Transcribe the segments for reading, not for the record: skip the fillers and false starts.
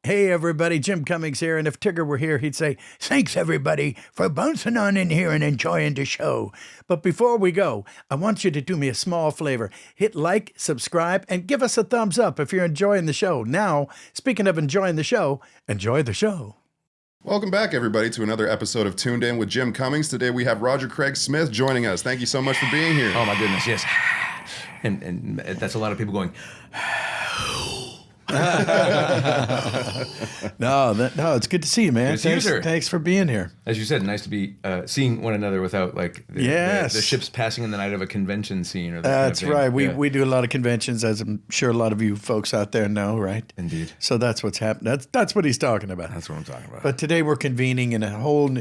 Hey, everybody, Jim Cummings here. And if Tigger were here, he'd say, thanks, everybody, for bouncing on in here and enjoying the show. But before we go, I want you to do me a small favor. Hit like, subscribe, and give us a thumbs up if you're enjoying the show. Now, speaking of enjoying the show, enjoy the show. Welcome back, everybody, to another episode of Tuned In with Jim Cummings. Today we have Roger Craig Smith joining us. Thank you so much for being here. Oh, my goodness, yes. And that's a lot of people going... No, it's good to see you, man. Thanks for being here. As you said, nice to be seeing one another without like the ships passing in the night of a convention scene. Or that's right. We do a lot of conventions, as I'm sure a lot of you folks out there know, right? Indeed. So that's what's happening. That's what he's talking about. That's what I'm talking about. But today we're convening in a whole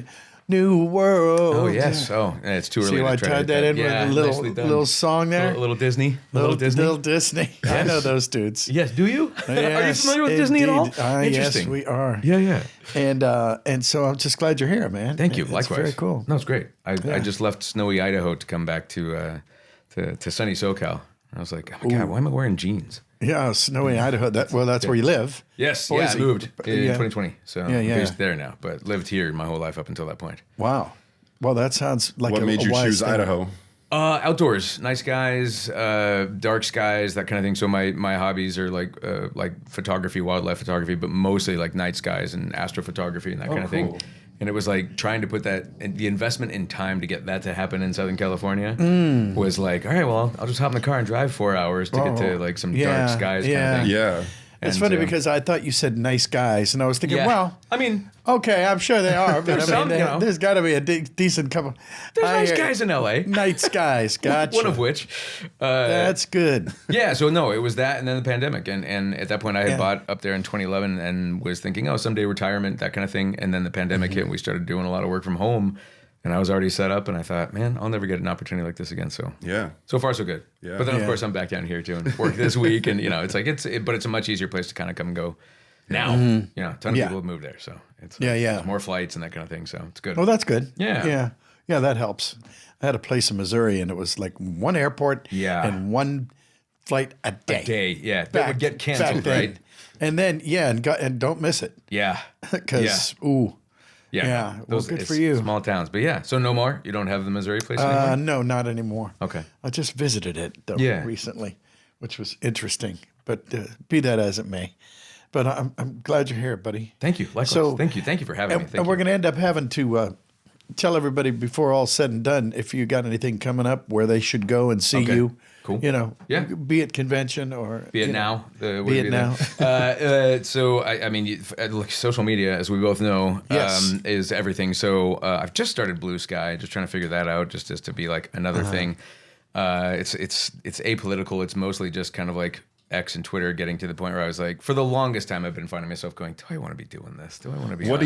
new world. Oh, yes. Oh, and it's too early to try. See, I tied that in with a little song there? Little Disney. Little Disney. Yes. I know those dudes. Yes, do you? Yes, are you familiar with Disney at all? Interesting. Yes, we are. Yeah. And so I'm just glad you're here, man. Thank you. It's likewise. Very cool. No, it's great. I just left snowy Idaho to come back to sunny SoCal. I was like, oh my God, why am I wearing jeans? Yeah, snowy Idaho. That's where you live. Yes, Boise. I moved in 2020, so I'm yeah. based there now, but lived here my whole life up until that point. Wow. Well, that sounds like what made you choose Idaho? Outdoors, nice skies, dark skies, that kind of thing. So my hobbies are like photography, wildlife photography, but mostly like night skies and astrophotography and that kind of thing. And it was like trying to put the investment in time to get that to happen in Southern California was like, all right, well, I'll just hop in the car and drive 4 hours to get to like some dark skies kind of thing. Yeah. It's funny because I thought you said nice guys, and I was thinking, well, I mean, okay, I'm sure they are, but there's got to be a decent couple. There's nice guys in LA. Nice guys, gotcha. One of which. That's good. Yeah, so no, it was that, and then the pandemic, and at that point I had bought up there in 2011 and was thinking, someday retirement, that kind of thing, and then the pandemic hit, and we started doing a lot of work from home. And I was already set up, and I thought, man, I'll never get an opportunity like this again. So so far so good. Yeah. But then of course I'm back down here doing work this week, and it's like but it's a much easier place to kind of come and go. Now, a ton of people have moved there, so it's there's more flights and that kind of thing. So it's good. Oh, that's good. Yeah, that helps. I had a place in Missouri, and it was like one airport and one flight a day. That would get canceled, right? And then and don't miss it. Yeah, because Yeah. Well, good for you. Small towns. But so no more? You don't have the Missouri place anymore? No, not anymore. Okay. I just visited it recently, which was interesting. But be that as it may. But I'm glad you're here, buddy. Thank you. Likewise. So, thank you for having me. And we're going to end up having to tell everybody before all's said and done if you got anything coming up where they should go and see you. Cool. Be it convention or be it now. Be it now. So I mean, social media, as we both know, is everything. So I've just started Blue Sky, just trying to figure that out, just to be like another thing. It's apolitical. It's mostly just kind of like X and Twitter getting to the point where I was like, for the longest time, I've been finding myself going, do I want to be doing this? Do I want to be? What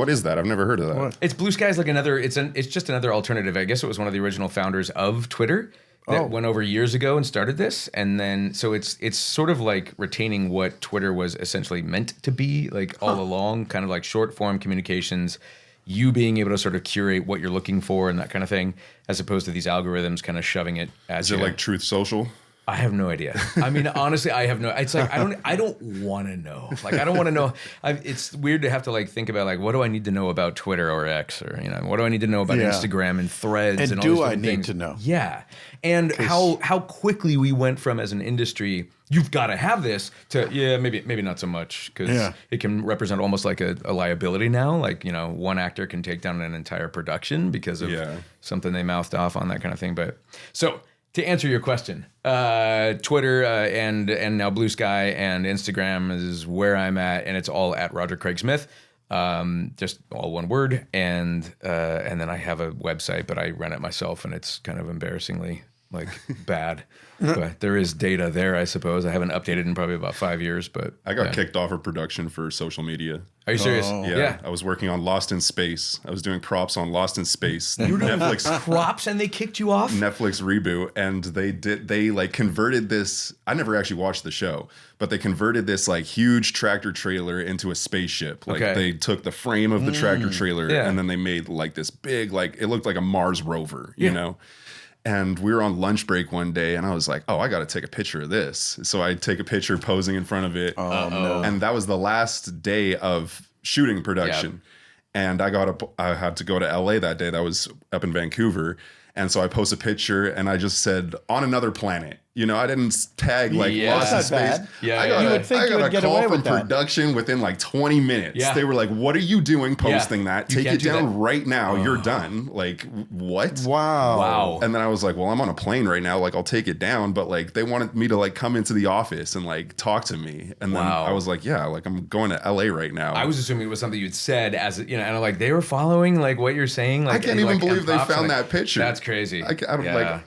is that? I've never heard of that. What? It's Blue Sky is like another. It's just another alternative. I guess it was one of the original founders of Twitter that went over years ago and started this, and then so it's sort of like retaining what Twitter was essentially meant to be, like all along, kind of like short form communications. You being able to sort of curate what you're looking for and that kind of thing, as opposed to these algorithms kind of shoving it at you. Is it like Truth Social? I have no idea. I mean, honestly, I have no. It's like I don't want to know. Like I don't want to know. It's weird to have to like think about like what do I need to know about Twitter or X or what do I need to know about Instagram and Threads and all these different things. Do I need to know? Yeah, and how quickly we went from as an industry, you've got to have this to maybe not so much because it can represent almost like a liability now. Like one actor can take down an entire production because of something they mouthed off on, that kind of thing. But so. To answer your question, Twitter and now Blue Sky and Instagram is where I'm at, and it's all at Roger Craig Smith, just all one word, and then I have a website, but I run it myself, and it's kind of embarrassingly like bad. But there is data there, I suppose. I haven't updated in probably about 5 years, but I got kicked off of production for social media. Are you serious? Yeah. I was working on Lost in Space. I was doing props on Lost in Space. You were doing props and they kicked you off? Netflix reboot, and they like converted this. I never actually watched the show, but they converted this like huge tractor trailer into a spaceship. Like they took the frame of the tractor trailer and then they made like this big, like it looked like a Mars rover, you know? And we were on lunch break one day, and I was like, oh, I got to take a picture of this. So I take a picture posing in front of it. Oh, no. And that was the last day of shooting production. Yep. And I had to go to LA that day. That was up in Vancouver. And so I post a picture, and I just said, on another planet. You know, I didn't tag like lost in That's not space. bad. Yeah, You would think I you got would a get call away from with that. production within like 20 minutes. Yeah. They were like, what are you doing posting that? You Take can't it do down that. right now. You're done. Like, what? Wow. And then I was like, well, I'm on a plane right now. Like, I'll take it down. But like, they wanted me to like come into the office and like talk to me. And then I was like, yeah, like I'm going to LA right now. I was assuming it was something you'd said as, you know, and like they were following like what you're saying. Like I can't even believe they found that picture. That's crazy. I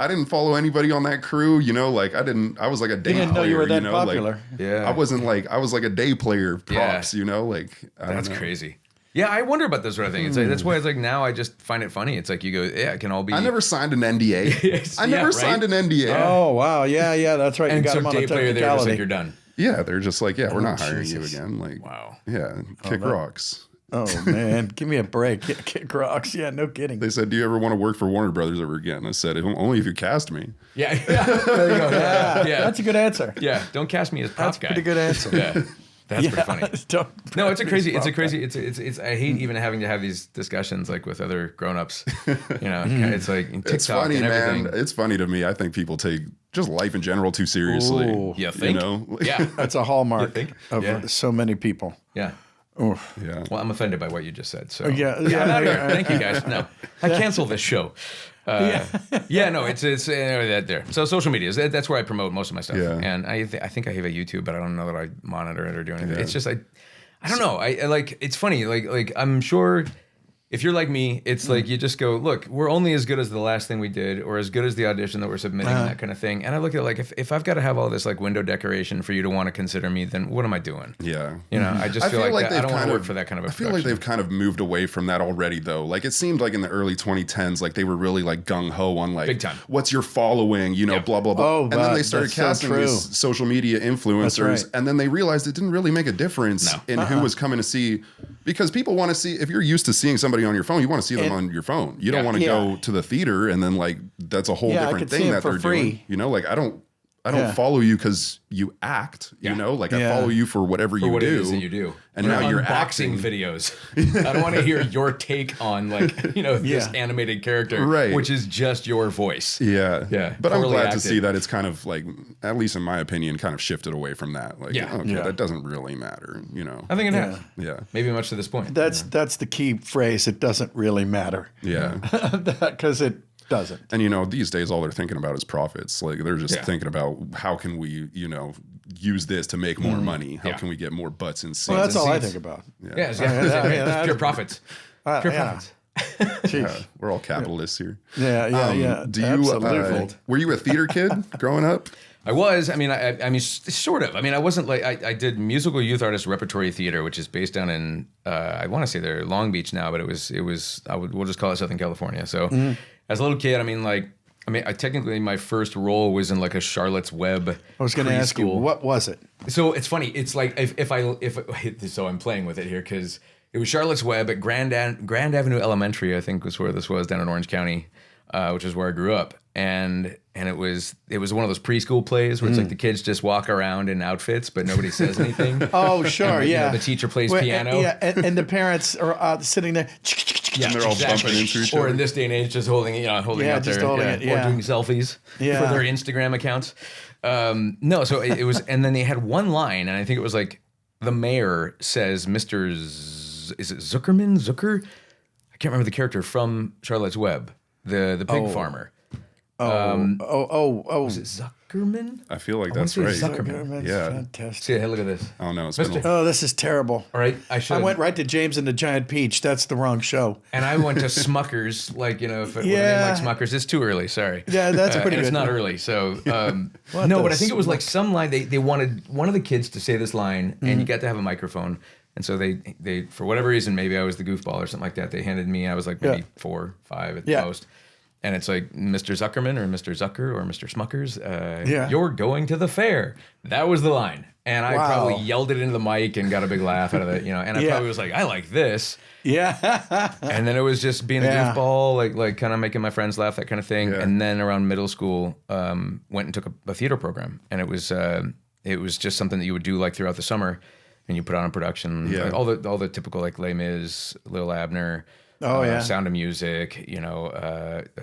didn't follow anybody on that crew, you know, like I was like a day didn't know player, you were that know, popular. Like, I was like a day player props, you know, like that's crazy. Yeah, I wonder about this sort of thing. It's like that's why it's like now I just find it funny. It's like you go, yeah, it can all be. I never signed an NDA. I never signed an NDA. Oh wow, yeah, that's right. And you got so him on a day player there, just technicality. like you're done. Yeah, they're just like, yeah, we're not hiring Jesus. you again. Like, Wow. Yeah, kick rocks. Oh man, give me a break. Kick rocks. Yeah, no kidding. They said, do you ever want to work for Warner Brothers ever again? I said, only if you cast me. Yeah, there you go. Yeah, That's a good answer. yeah. Don't cast me as prop That's a guy. pretty good answer. Yeah, that's pretty funny. No, it's a crazy. I hate even having to have these discussions like with other grown-ups. You know, it's like TikTok It's funny, and everything. man. It's funny to me. I think people take just life in general too seriously. Ooh. You think? You know? Yeah, That's a hallmark think? of Yeah. so many people. yeah. Oof. Yeah. Well, I'm offended by what you just said. So Oh, Yeah, I'm out of here. yeah. Thank you guys. No, I cancel this show. No, it's that there. So social media that's where I promote most of my stuff. Yeah. And I think I have a YouTube, but I don't know that I monitor it or do anything. It's just I don't know. I like it's funny. Like I'm sure. If you're like me, it's like you just go, look, we're only as good as the last thing we did or as good as the audition that we're submitting and that kind of thing. And I look at it like, if I've got to have all this like window decoration for you to want to consider me, then what am I doing? Yeah. You know, I just feel like that, I don't want to of- work for that kind of a I feel like they've kind of moved away from that already, though. Like, it seemed like in the early 2010s, like they were really like gung-ho on like, Big time. what's your following, you know, Yep. blah, blah, blah. Oh, and then they started that's so casting true. these social media influencers, right. and then they realized it didn't really make a difference in who was coming to see, because people want to see, if you're used to seeing somebody on your phone, you want to see them on your phone. You don't want to go to the theater and then like that's a whole Yeah, I different could see thing it that for they're free. doing. You know, like I don't Yeah. follow you because you act. You know, like I follow you for whatever you what do. it is that you do. And now you're unboxing acting. videos. I don't want to hear your take on like, you know, this animated character, Right. which is just your voice. Yeah. Yeah. But I'm Poorly glad to acted. see that it's kind of like, at least in my opinion, kind of shifted away from that. Like, Yeah. okay, Yeah. that doesn't really matter, you know? I think it has. Yeah. Maybe much to this point. That's the key phrase. It doesn't really matter. Yeah. Because it doesn't. And, you know, these days, all they're thinking about is profits. Like, they're just thinking about how can we, you know, use this to make more money? How can we get more butts in seats? Well, that's all I seats. think about. That's pure profits. Pure profits. Jeez. We're all capitalists here. Yeah. Do you, Absolutely. were you a theater kid growing up? I was. I mean, sort of. I mean, I wasn't like I did musical youth artist repertory theater, which is based down in I want to say they're Long Beach now, but it was we'll just call it Southern California. So as a little kid, I technically my first role was in like a Charlotte's Web. I was going to ask you, preschool. what was it? So it's funny. It's like so I'm playing with it here because it was Charlotte's Web at Grand Avenue Elementary, I think was where this was down in Orange County, which is where I grew up. And it was one of those preschool plays where it's like the kids just walk around in outfits, but nobody says anything. Oh, sure, And, you know, yeah. the teacher plays Well, piano. and the parents are sitting there. Yeah, they're all bumping into each Or other. in this day and age, just holding Yeah, out just their, holding it, or yeah. doing selfies Yeah. for their Instagram accounts. No, so it was, and then they had one line, and I think it was like the mayor says, "Mr. Is it Zucker? I can't remember the character from Charlotte's Web, the pig farmer. Oh. Is it Zuckerman? I feel like I wanna that's say right. Zuckerman. Yeah. Fantastic. See, hey, look at this. I don't know. It's been a, Oh, this is terrible. All right, I went right to James and the Giant Peach. That's the wrong show. And I went to Smuckers, like, you know, if it with a name Yeah. like Smuckers, it's too early. Sorry. Yeah, that's a pretty and good It's not one. early, so What no. the But I think it was like some line. They wanted one of the kids to say this line, and you got to have a microphone. And so they for whatever reason, maybe I was the goofball or something like that. They handed me. I was like maybe 4, 5 at the most. And it's like Mr. Zuckerman or Mr. Zucker or Mr. Smuckers, Yeah. you're going to the fair. That was the line. And I probably yelled it into the mic and got a big laugh out of it, And I probably was like, I like this. Yeah. And then it was just being a goofball, like kind of making my friends laugh, that kind of thing. Yeah. And then around middle school, went and took a theater program. And it was just something that you would do like throughout the summer. And you put on a production, like, all the typical like Les Mis, Lil Abner, Sound of Music,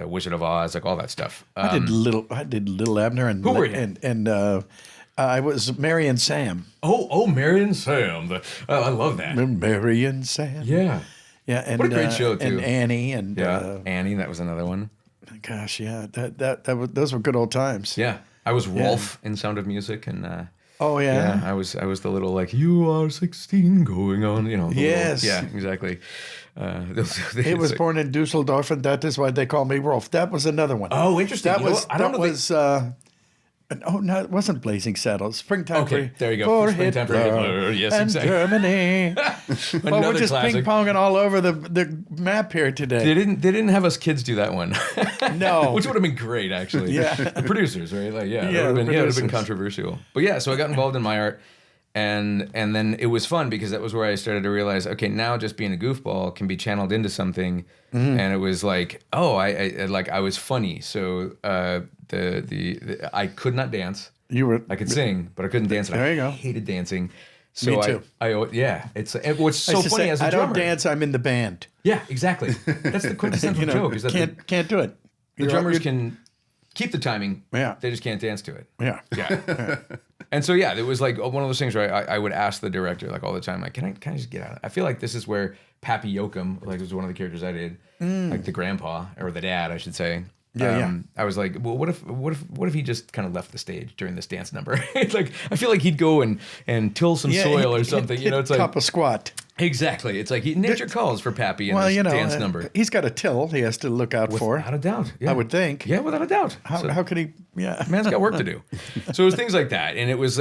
Wizard of Oz, like all that stuff. I did Little Abner and who were you? And I was Mary and Sam. Oh, Mary and Sam. I love that. Mary and Sam. Yeah. Yeah, and what a great show too. And Annie and Annie, that was another one. Gosh, yeah, those were good old times. Yeah, I was Rolf in Sound of Music, and I was the little like you are 16 going on, Yes, little, exactly. He was born in Dusseldorf, and that is why they call me Rolf. That was another one. Oh, interesting. No, it wasn't Blazing Saddles. Springtime. Okay, there you go. Springtime for Hitler. Yes, and exactly. Germany. We're just classic. ping-ponging all over the map here today. They didn't have us kids do that one. No. Which would have been great, actually. Yeah. The producers, right? Like, it would have been controversial. But yeah, so I got involved in my art. And then it was fun because that was where I started to realize, okay, now just being a goofball can be channeled into something. Mm-hmm. And it was like, I was funny. So I could not dance. I could sing, but I couldn't dance. And there you go. I hated dancing. So me too. What's so funny as a drummer. I don't dance. I'm in the band. Yeah, exactly. That's the quintessential joke. Is that can't do it. The drummers can keep the timing. Yeah. They just can't dance to it. Yeah. Yeah. And so, it was like one of those things where I would ask the director like all the time, like, can I just get out? I feel like this is where Pappy Yoakum, like was one of the characters I did, like the grandpa or the dad, I should say. I was like, well, what if he just kind of left the stage during this dance number? It's like I feel like he'd go and till some soil or something. It's like top a squat. Exactly. It's like nature calls for Pappy in this dance number. He's got a till he has to look out for. Without a doubt. Yeah. I would think. Yeah, without a doubt. How could he? Yeah. Man's got work to do. So it was things like that, and it was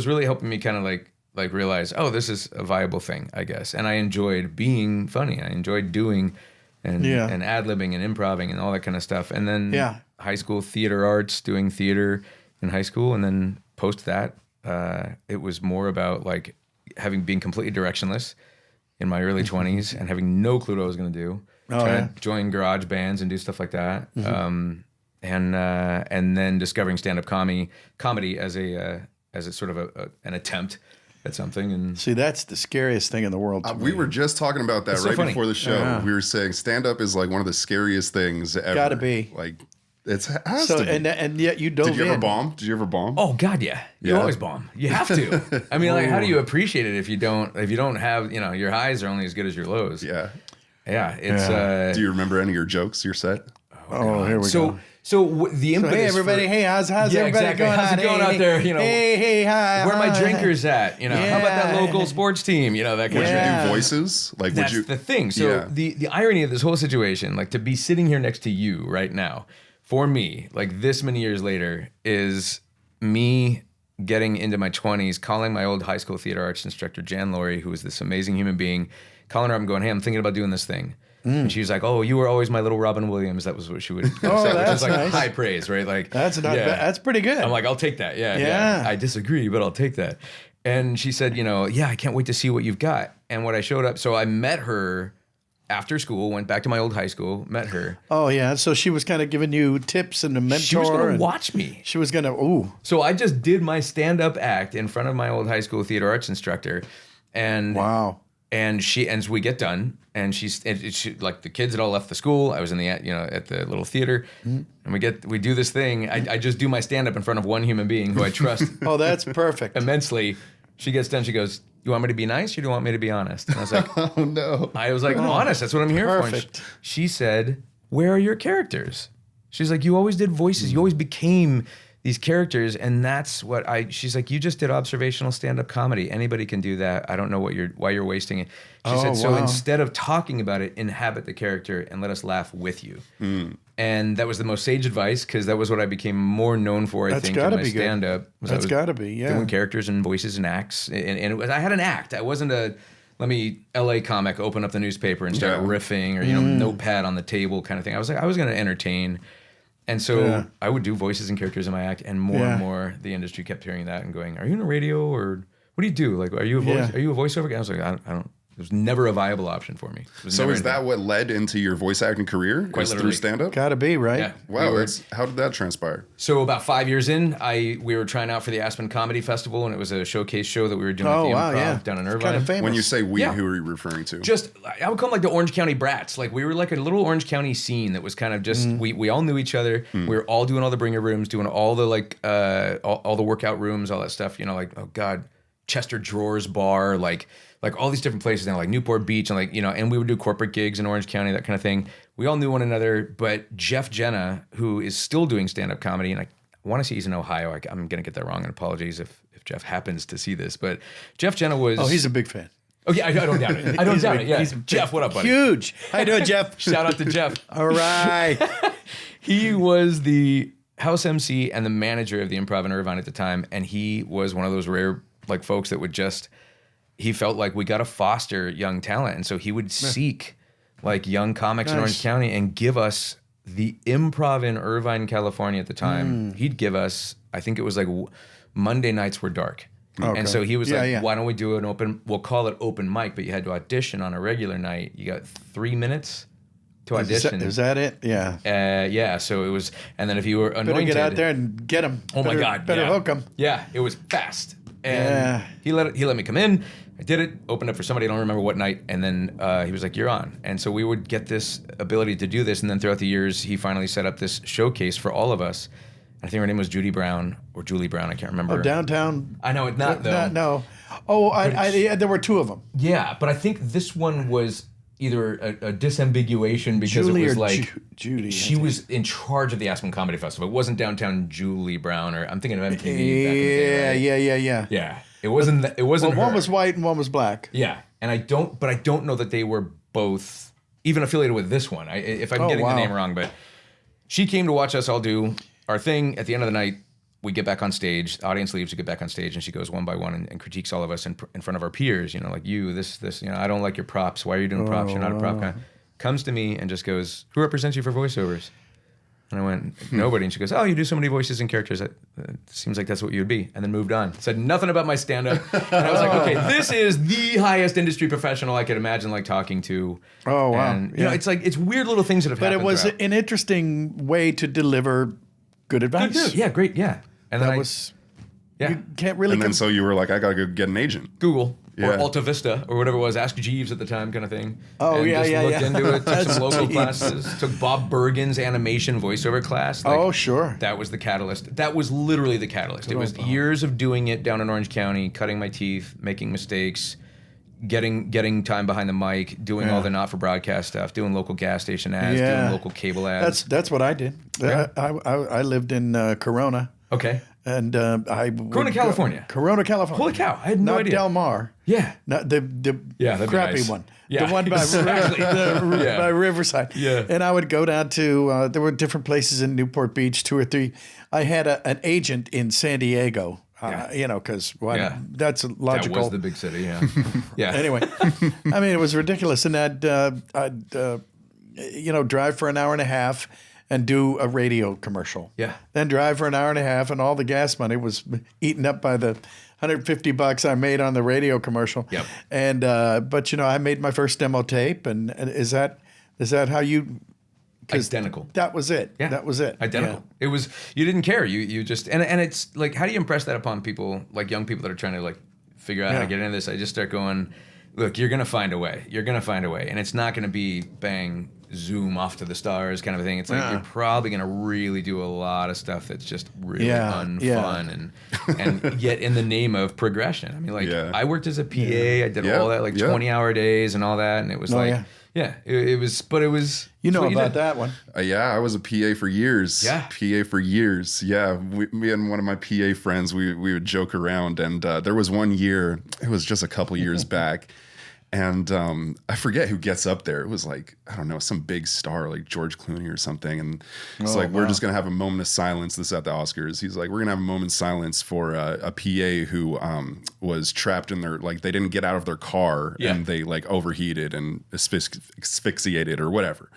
really helping me kind of like realize, oh, this is a viable thing, I guess. And I enjoyed being funny. I enjoyed doing and ad-libbing and improvising and all that kind of stuff. And then high school theater arts, doing theater in high school, and then post that, it was more about like being completely directionless in my early 20s and having no clue what I was going to do. Trying to join garage bands and do stuff like that. Mm-hmm. And then discovering stand-up comedy as a sort of an attempt at something. And see, that's the scariest thing in the world. We were just talking about that before the show. Yeah. We were saying stand-up is like one of the scariest things ever. Gotta be. Like it has to be. And yet you dove in. Did you ever bomb? Oh God, yeah. You always bomb. You have to. I mean, like, how do you appreciate it if you don't have, your highs are only as good as your lows. Yeah. Yeah. It's. Do you remember any of your jokes, your set? Oh, here we go. So the impetus. Hey everybody! Hey, how's everybody going? How's it going out there? Hey, hi. Where are my drinkers at? How about that local sports team? That kind of thing. Would you do voices? Like, that's the thing. So the irony of this whole situation, like to be sitting here next to you right now, for me, like this many years later, is me getting into my 20s, calling my old high school theater arts instructor Jan Laurie, who was this amazing human being, calling her up and going, "Hey, I'm thinking about doing this thing." And she was like, "Oh, you were always my little Robin Williams." That was what she would say, which is like nice. High praise, right? Like that's not bad. That's pretty good. I'm like, I'll take that. Yeah. I disagree, but I'll take that. And she said, I can't wait to see what you've got. And what I showed up, so I met her after school, went back to my old high school, met her. Oh yeah, so she was kind of giving you tips and a mentor. She was going to watch me. She was going to So I just did my stand-up act in front of my old high school theater arts instructor, and wow. And so we get done, and she like the kids had all left the school. I was in the at the little theater, and we do this thing. I just do my stand up in front of one human being who I trust. Oh, that's perfect. Immensely. She gets done. She goes, "You want me to be nice, or do you want me to be honest?" And I was like, "Oh no." I was like, "Honest. That's what I'm here for." She said, "Where are your characters?" She's like, "You always did voices. You always became these characters, and that's what she's like, you just did observational stand-up comedy. Anybody can do that. I don't know why you're wasting it." She said, so instead of talking about it, inhabit the character and let us laugh with you. And that was the most sage advice, because that was what I became more known for, I think, in my stand-up. That's got to be, yeah. Doing characters and voices and acts. And it was, I had an act. I wasn't LA comic, open up the newspaper and start riffing, or notepad on the table kind of thing. I was going to entertain. And so I would do voices and characters in my act, and more the industry kept hearing that and going, "Are you in a radio, or what do you do? Like, are you a voice? Are you a voiceover guy?" I was like, I don't. It was never a viable option for me. So is that what led into your voice acting career? Quite literally. Through stand-up? Gotta be, right? Yeah. Wow, how did that transpire? So about 5 years in, we were trying out for the Aspen Comedy Festival, and it was a showcase show that we were doing at the Improv down in Irvine. Kind of famous. When you say we, who are you referring to? Just, I would call them like the Orange County brats. Like, we were like a little Orange County scene that was kind of just, we all knew each other. We were all doing all the bringer rooms, doing all the like, all the workout rooms, all that stuff, like, oh God, Chester Drawers Bar, like all these different places now, like Newport Beach, and like, and we would do corporate gigs in Orange County, that kind of thing. We all knew one another, but Jeff Jenna, who is still doing stand-up comedy, and I want to say he's in Ohio. I'm going to get that wrong, and apologies if Jeff happens to see this, but Jeff Jenna was... Oh, he's a big fan. Oh, yeah, I don't doubt it. I don't doubt it, yeah. Jeff, what up, buddy? Huge. How you doing, Jeff? Shout out to Jeff. All right. He was the house MC and the manager of the Improv in Irvine at the time, and he was one of those rare like folks that would just... He felt like we got to foster young talent. And so he would seek like young comics in Orange County and give us the Improv in Irvine, California at the time. He'd give us, I think it was like Monday nights were dark. Okay. And so he was why don't we do we'll call it open mic, but you had to audition on a regular night. You got 3 minutes to audition. Is that it? Yeah. So it was, and then if you were anointed. Better get out there and get him. Oh my God. Better hook him. Yeah, it was fast. And he let me come in. I did it, opened up for somebody, I don't remember what night, and then he was like, "You're on." And so we would get this ability to do this, and then throughout the years, he finally set up this showcase for all of us. I think her name was Judy Brown, or Julie Brown, I can't remember. Oh, downtown. I know, it's not, though. No. Oh, there were 2 of them. Yeah, but I think this one was either a disambiguation because Julie it was or like... Judy. She was in charge of the Aspen Comedy Festival. It wasn't downtown Julie Brown, or I'm thinking of MTV back in the day, right? Yeah. It wasn't. It wasn't. Well, her. one was white and one was black. Yeah, and I don't know that they were both even affiliated with this one. If I'm getting the name wrong, but she came to watch us all do our thing. At the end of the night, we get back on stage. The audience leaves. We get back on stage, and she goes one by one and critiques all of us in front of our peers. Like this. I don't like your props. Why are you doing props? You're not a prop guy. Comes to me and just goes, "Who represents you for voiceovers?" And I went, "Nobody." And she goes, "Oh, you do so many voices and characters. It seems like that's what you would be." And then moved on. Said nothing about my stand-up. And I was like, okay, this is the highest industry professional I could imagine like talking to. Oh, wow. And, it's like, it's weird little things that have happened. But it was an interesting way to deliver good advice. Good, yeah, great, yeah. And then you can't really... And then so you were like, I got to go get an agent. Google. Or Alta Vista, or whatever it was, Ask Jeeves at the time kind of thing. Oh, and just looked into it, took some local classes, took Bob Bergen's animation voiceover class. Sure. That was the catalyst. That was literally the catalyst. It was years of doing it down in Orange County, cutting my teeth, making mistakes, getting time behind the mic, doing all the not-for-broadcast stuff, doing local gas station ads, doing local cable ads. That's what I did. Yeah. I lived in Corona. Okay. And Corona, California. Corona, California. Holy cow! I had no idea. Not Del Mar. Yeah. Not the crappy one. Yeah. The one by, by Riverside. Yeah. And I would go down to there were different places in Newport Beach, 2 or 3. I had an agent in San Diego. Because that's logical. That was the big city. Yeah. Yeah. Anyway, I mean, it was ridiculous, and I'd drive for an hour and a half and do a radio commercial. Yeah. Then drive for an hour and a half, and all the gas money was eaten up by the $150 I made on the radio commercial. Yep. And but I made my first demo tape, and is that how you? Identical. That was it. Yeah. That was it. Identical. Yeah. It was, you didn't care. You just, and it's like, how do you impress that upon people, like young people that are trying to like figure out how to get into this? I just start going, look, you're going to find a way. You're going to find a way. And it's not going to be bang, zoom off to the stars kind of a thing. It's like, you're probably going to really do a lot of stuff that's just really unfun and yet in the name of progression. I mean, like I worked as a PA. I did all that, like 20-hour days and all that. And it was it was, but it was. You know about that one. I was a PA for years. Yeah. PA for years. Yeah. Me and one of my PA friends, we would joke around. And there was one year, it was just a couple years back. And I forget who gets up there. It was like, I don't know, some big star like George Clooney or something. And it's we're just going to have a moment of silence. This is at the Oscars. He's like, we're going to have a moment of silence for a PA who was trapped in their, like, they didn't get out of their car and they like overheated and asphyxiated or whatever.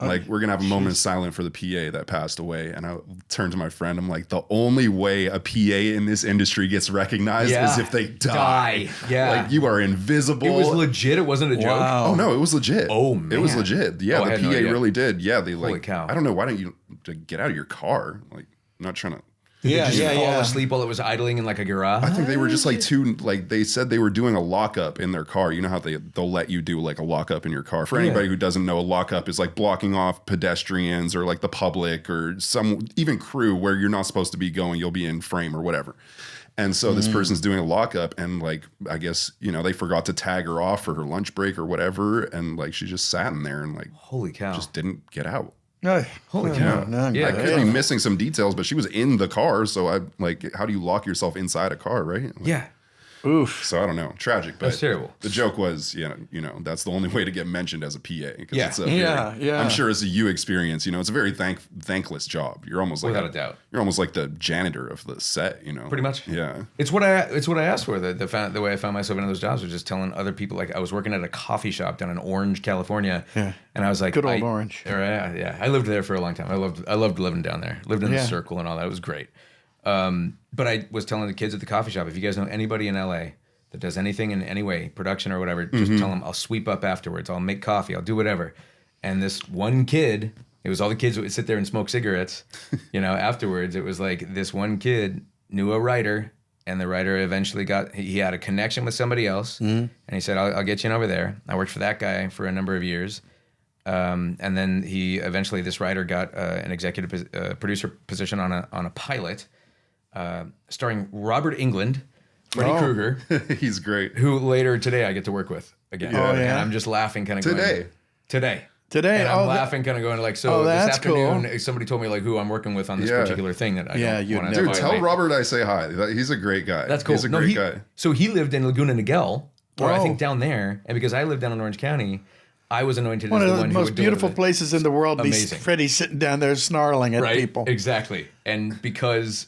Like, we're going to have a moment of silence for the PA that passed away. And I turned to my friend. I'm like, the only way a PA in this industry gets recognized is if they die. Yeah. Like, you are invisible. It was legit. It wasn't a joke. Oh, no, it was legit. Oh, man. It was legit. Yeah, the PA really did. Yeah, they like, holy cow. I don't know, why don't you get out of your car? Like, I'm not trying to. Fall asleep while it was idling in like a garage. I think they were just like they said they were doing a lockup in their car. You know how they'll let you do like a lockup in your car. For anybody who doesn't know, a lockup is like blocking off pedestrians or like the public or some even crew where you're not supposed to be going. You'll be in frame or whatever. And so this person's doing a lockup, and like, I guess, you know, they forgot to tag her off for her lunch break or whatever, and like she just sat in there and like, holy cow, just didn't get out. Holy cow. I could be missing some details, but she was in the car. So I like, how do you lock yourself inside a car, right? Like, yeah. Oof. So I don't know. Tragic, but that's terrible. The joke was, you know, that's the only way to get mentioned as a PA. Yeah. It's I'm sure it's a you experience. You know, it's a very thankless job. You're almost like without a doubt. You're almost like the janitor of the set. You know, pretty much. Yeah. It's what I asked for. The way I found myself in those jobs was just telling other people. Like, I was working at a coffee shop down in Orange, California. Yeah. And I was like, good old Orange. Yeah. I lived there for a long time. I loved living down there. Lived in the circle and all that. It was great. But I was telling the kids at the coffee shop, if you guys know anybody in LA that does anything in any way, production or whatever, just tell them I'll sweep up afterwards. I'll make coffee. I'll do whatever. And this one kid, it was all the kids that would sit there and smoke cigarettes, you know, afterwards. It was like this one kid knew a writer, and the writer eventually he had a connection with somebody else. And he said, I'll get you in over there. I worked for that guy for a number of years. And then this writer got an executive producer position on a pilot starring Robert England, Freddy Krueger. He's great. Who later today I get to work with again. And I'm just laughing kind of Today. And I'm laughing kind of going like, so this afternoon, somebody told me like who I'm working with on this particular thing that I don't want to Dude, tell Robert I say hi. He's a great guy. That's cool. He's a great guy. So he lived in Laguna Niguel, or I think down there. And because I lived down in Orange County, I was anointed as the one who would One of the most beautiful places in the world. Amazing. Freddie's sitting down there snarling at people. Exactly. And because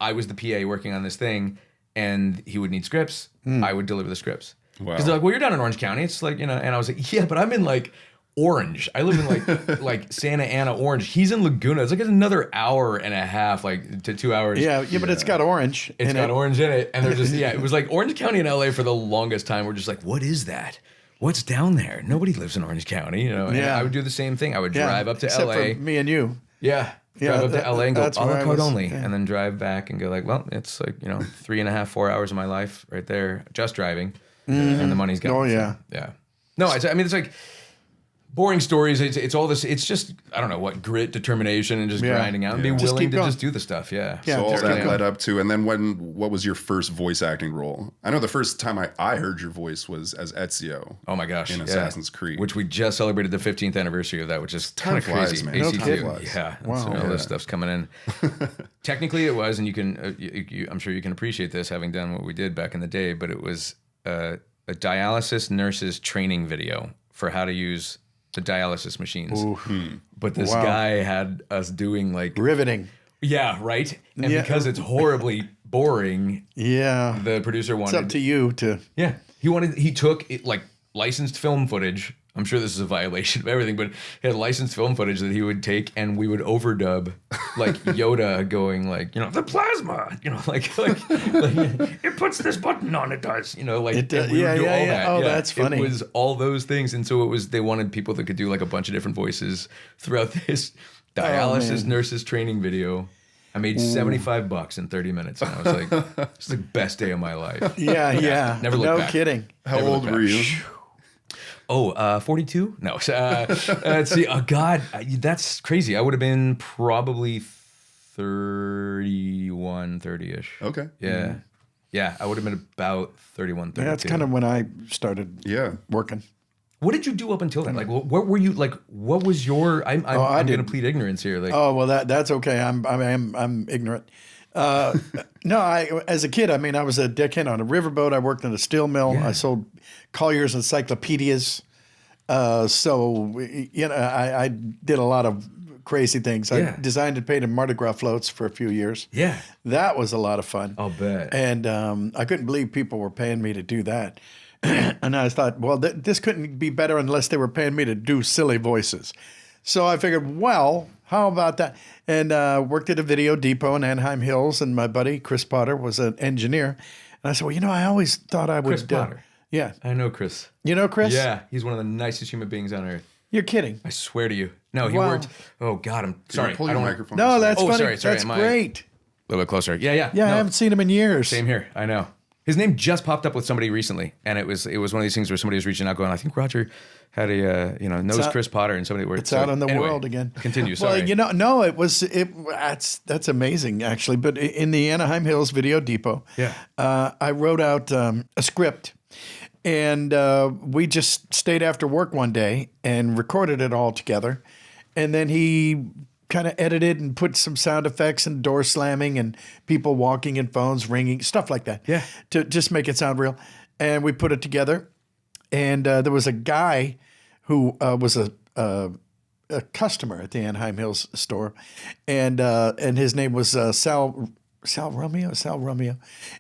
I was the PA working on this thing, and he would need scripts, I would deliver the scripts. Wow. Because they're like, well, you're down in Orange County. It's like, you know, and I was like, yeah, but I'm in like Orange. I live in like like Santa Ana, Orange. He's in Laguna. It's like another hour and a half, like to 2 hours. Yeah, but it's got orange. It's got orange in it. And they're just, it was like Orange County and LA for the longest time. We're just like, what is that? What's down there? Nobody lives in Orange County, you know. And I would do the same thing. I would drive up to except LA. For me and you. Yeah. Drive up to LA and go a la carte only. Yeah. And then drive back and go like, well, it's like, 3.5, 4 hours of my life right there, just driving. And the money's gone. Oh, yeah. So, yeah. No, it's like boring stories. It's all this. It's just, I don't know what, grit, determination, and just grinding out and be willing to just do the stuff. Yeah. So all that led up to, and then what was your first voice acting role? I know the first time I heard your voice was as Ezio. Oh my gosh. In Assassin's Creed. Which we just celebrated the 15th anniversary of that, which is kind of crazy. Man. AC2. Yeah. Wow. So all this stuff's coming in. Technically it was, and you can, I'm sure you can appreciate this having done what we did back in the day, but it was a dialysis nurse's training video for how to use the dialysis machines. But this guy had us doing like riveting. Yeah, right. And because it's horribly boring, the producer wanted. It's up to you to. Yeah, he took it like licensed film footage. I'm sure this is a violation of everything, but he had licensed film footage that he would take, and we would overdub like Yoda going like, the plasma, like it puts this button on, it does, like we would do all that. Oh, that's funny. It was all those things, and so they wanted people that could do like a bunch of different voices throughout this dialysis nurses training video. I made $75 in 30 minutes, and I was like, "It's the best day of my life." Yeah. Never looked back. No kidding. How old were you? 42? No. Let's see. Oh, God, that's crazy. I would have been probably 31, 30-ish. Okay. Yeah. Yeah, I would have been about 31, 32. Yeah, that's kind of when I started working. What did you do up until then? Like, what were you, like, what was your, I'm going to plead ignorance here. Like, oh, well, that's okay. I'm ignorant. No, as a kid, I mean, I was a deckhand on a riverboat. I worked in a steel mill. Yeah. I sold Collier's encyclopedias. So, you know, I did a lot of crazy things. Yeah. I designed and painted Mardi Gras floats for a few years. Yeah. That was a lot of fun. I'll bet. And I couldn't believe people were paying me to do that. And I thought, well, this couldn't be better unless they were paying me to do silly voices. So I figured, well, how about that? And worked at a video depot in Anaheim Hills, and my buddy Chris Potter was an engineer. And I said, well, you know, I always thought I would. Chris Potter. Yeah. I know Chris. You know Chris? Yeah. He's one of the nicest human beings on earth. You're kidding. I swear to you. No, he Wow. worked. Oh, God. I'm sorry. Pull I your don't microphone. No, that's Oh, funny. sorry, That's my- great. A little bit closer. Yeah, yeah. Yeah, No, I haven't seen him in years. Same here. I know. His name just popped up with somebody recently, and it was one of these things where somebody was reaching out, going, "I think Roger had a knows out- Chris Potter," and somebody were It's out in the world again. Continue. Sorry. Well, you know, no, that's amazing actually. But in the Anaheim Hills Video Depot, Yeah. I wrote out a script, and we just stayed after work one day and recorded it all together, and then he kind of edited and put some sound effects and door slamming and people walking and phones ringing, stuff like that. Yeah. To just make it sound real, and we put it together. And there was a guy who was a customer at the Anaheim Hills store, and his name was Sal Romeo,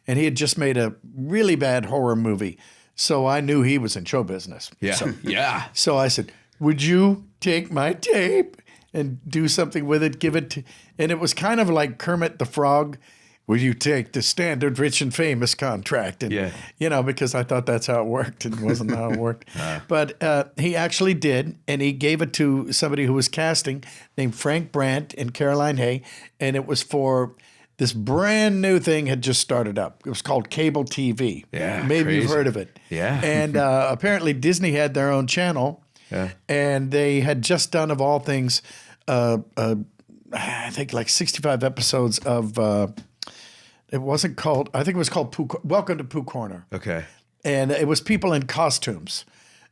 and he had just made a really bad horror movie. So I knew he was in show business. Yeah. So, Yeah. so I said, "Would you take my tape and do something with it? Give it to," and it was kind of like Kermit the Frog. Will you take the standard rich and famous contract? And, Yeah. you know, because I thought that's how it worked. It wasn't how it worked. But he actually did, and he gave it to somebody who was casting named Frank Brandt and Caroline Hay, and it was for this brand new thing had just started up. It was called cable TV. Yeah, Maybe you've crazy. heard of it. Yeah. And apparently Disney had their own channel, and they had just done, of all things, I think like 65 episodes of... It wasn't called, I think it was called Welcome to Pooh Corner. Okay. And it was people in costumes.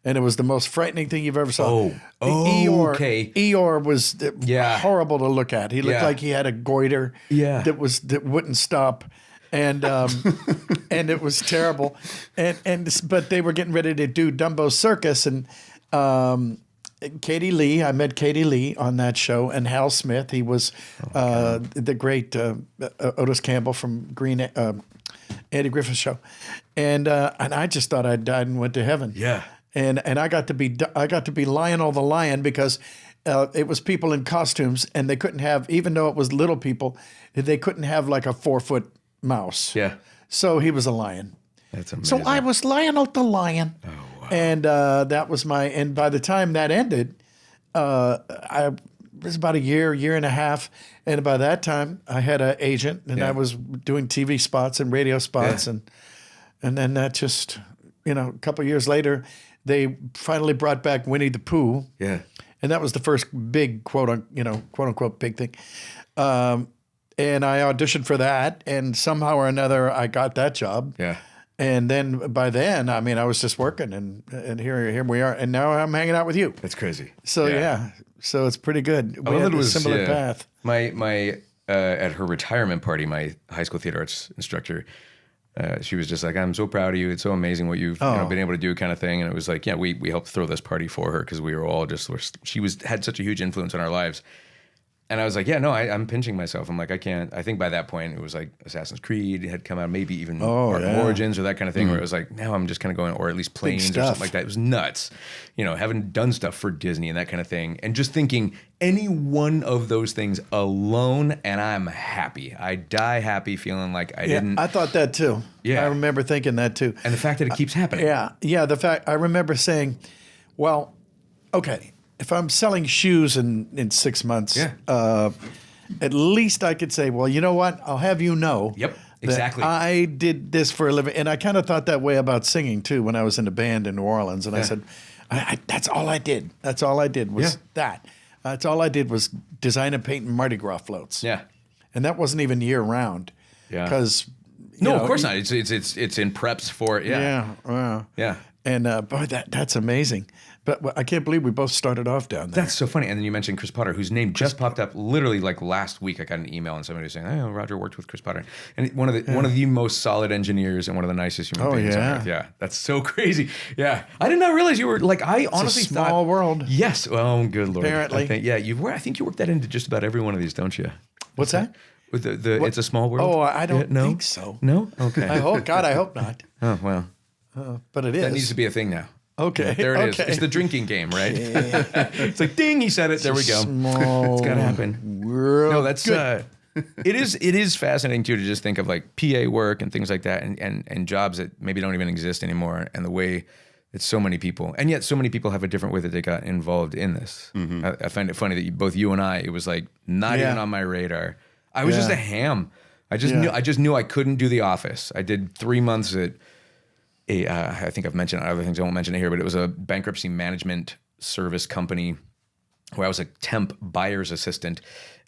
And it was the most frightening thing you've ever saw. Oh. Okay. Eeyore was Yeah. horrible to look at. He looked Yeah. like he had a goiter Yeah. that wouldn't stop. And and it was terrible. But they were getting ready to do Dumbo Circus, and Katie Lee, I met Katie Lee on that show, and Hal Smith. He was the great Otis Campbell from Andy Griffith's show, and I just thought I died and went to heaven. Yeah. And I got to be Lionel the Lion because it was people in costumes, and they couldn't have, even though it was little people, they couldn't have like a 4-foot mouse. Yeah. So he was a lion. That's amazing. So I was Lionel the Lion. Oh, wow. And that was and by the time that ended, it was about a year and a half. And by that time, I had an agent, and I was doing TV spots and radio spots. And then that just, a couple of years later, they finally brought back Winnie the Pooh. Yeah. And that was the first big quote unquote big thing. And I auditioned for that, and somehow or another, I got that job. Yeah. And then by then, I mean, I was just working, and here we are, and now I'm hanging out with you. That's crazy. So so it's pretty good. I We love had that it a was similar path. My at her retirement party, my high school theater arts instructor, she was just like, "I'm so proud of you. It's so amazing what you've been able to do," kind of thing. And it was like, yeah, we helped throw this party for her because we were all she had such a huge influence on our lives. And I was like, yeah, no, I'm pinching myself. I'm like, I can't. I think by that point it was like Assassin's Creed had come out, maybe even Origins or that kind of thing, where it was like, now I'm just kind of going, or at least Planes or something like that. It was nuts, having done stuff for Disney and that kind of thing, and just thinking any one of those things alone, and I'm happy. I die happy, feeling like I didn't. I thought that too. Yeah. I remember thinking that too. And the fact that it keeps happening. Yeah. The fact I remember saying, well, okay, if I'm selling shoes in 6 months, at least I could say, well, you know what? I'll have you know. Yep, exactly. That I did this for a living. And I kind of thought that way about singing, too, when I was in a band in New Orleans. And I said, that's all I did. That's all I did was that. That's all I did was design and paint Mardi Gras floats. Yeah. And that wasn't even year round. Yeah. Because... No, of course not. It's in preps for it. Yeah. Yeah. Yeah. And boy, that's amazing. But I can't believe we both started off down there. That's so funny. And then you mentioned Chris Potter, whose name just popped up literally like last week. I got an email and somebody was saying, "Oh, Roger worked with Chris Potter," and one of the most solid engineers and one of the nicest human beings on earth. Yeah, that's so crazy. Yeah, I did not realize you were like. I honestly it's a small world. Yes. Well, good lord. Apparently, I think you worked that into just about every one of these, don't you? What's that? With the It's a Small World. Oh, I don't think so. No. Okay. I hope not. Oh well. But it is. That needs to be a thing now. Okay. There it is. It's the drinking game, right? It's like ding, he said it. There we go. Small It's gotta happen. world. No, that's it is fascinating too to just think of like PA work and things like that and jobs that maybe don't even exist anymore, and the way that so many people, and yet so many people have a different way that they got involved in this. I find it funny that both you and I, it was like not even on my radar. I was just a ham. I just knew I couldn't do The Office. I did 3 months at I think I've mentioned other things. I won't mention it here, but it was a bankruptcy management service company where I was a temp buyer's assistant,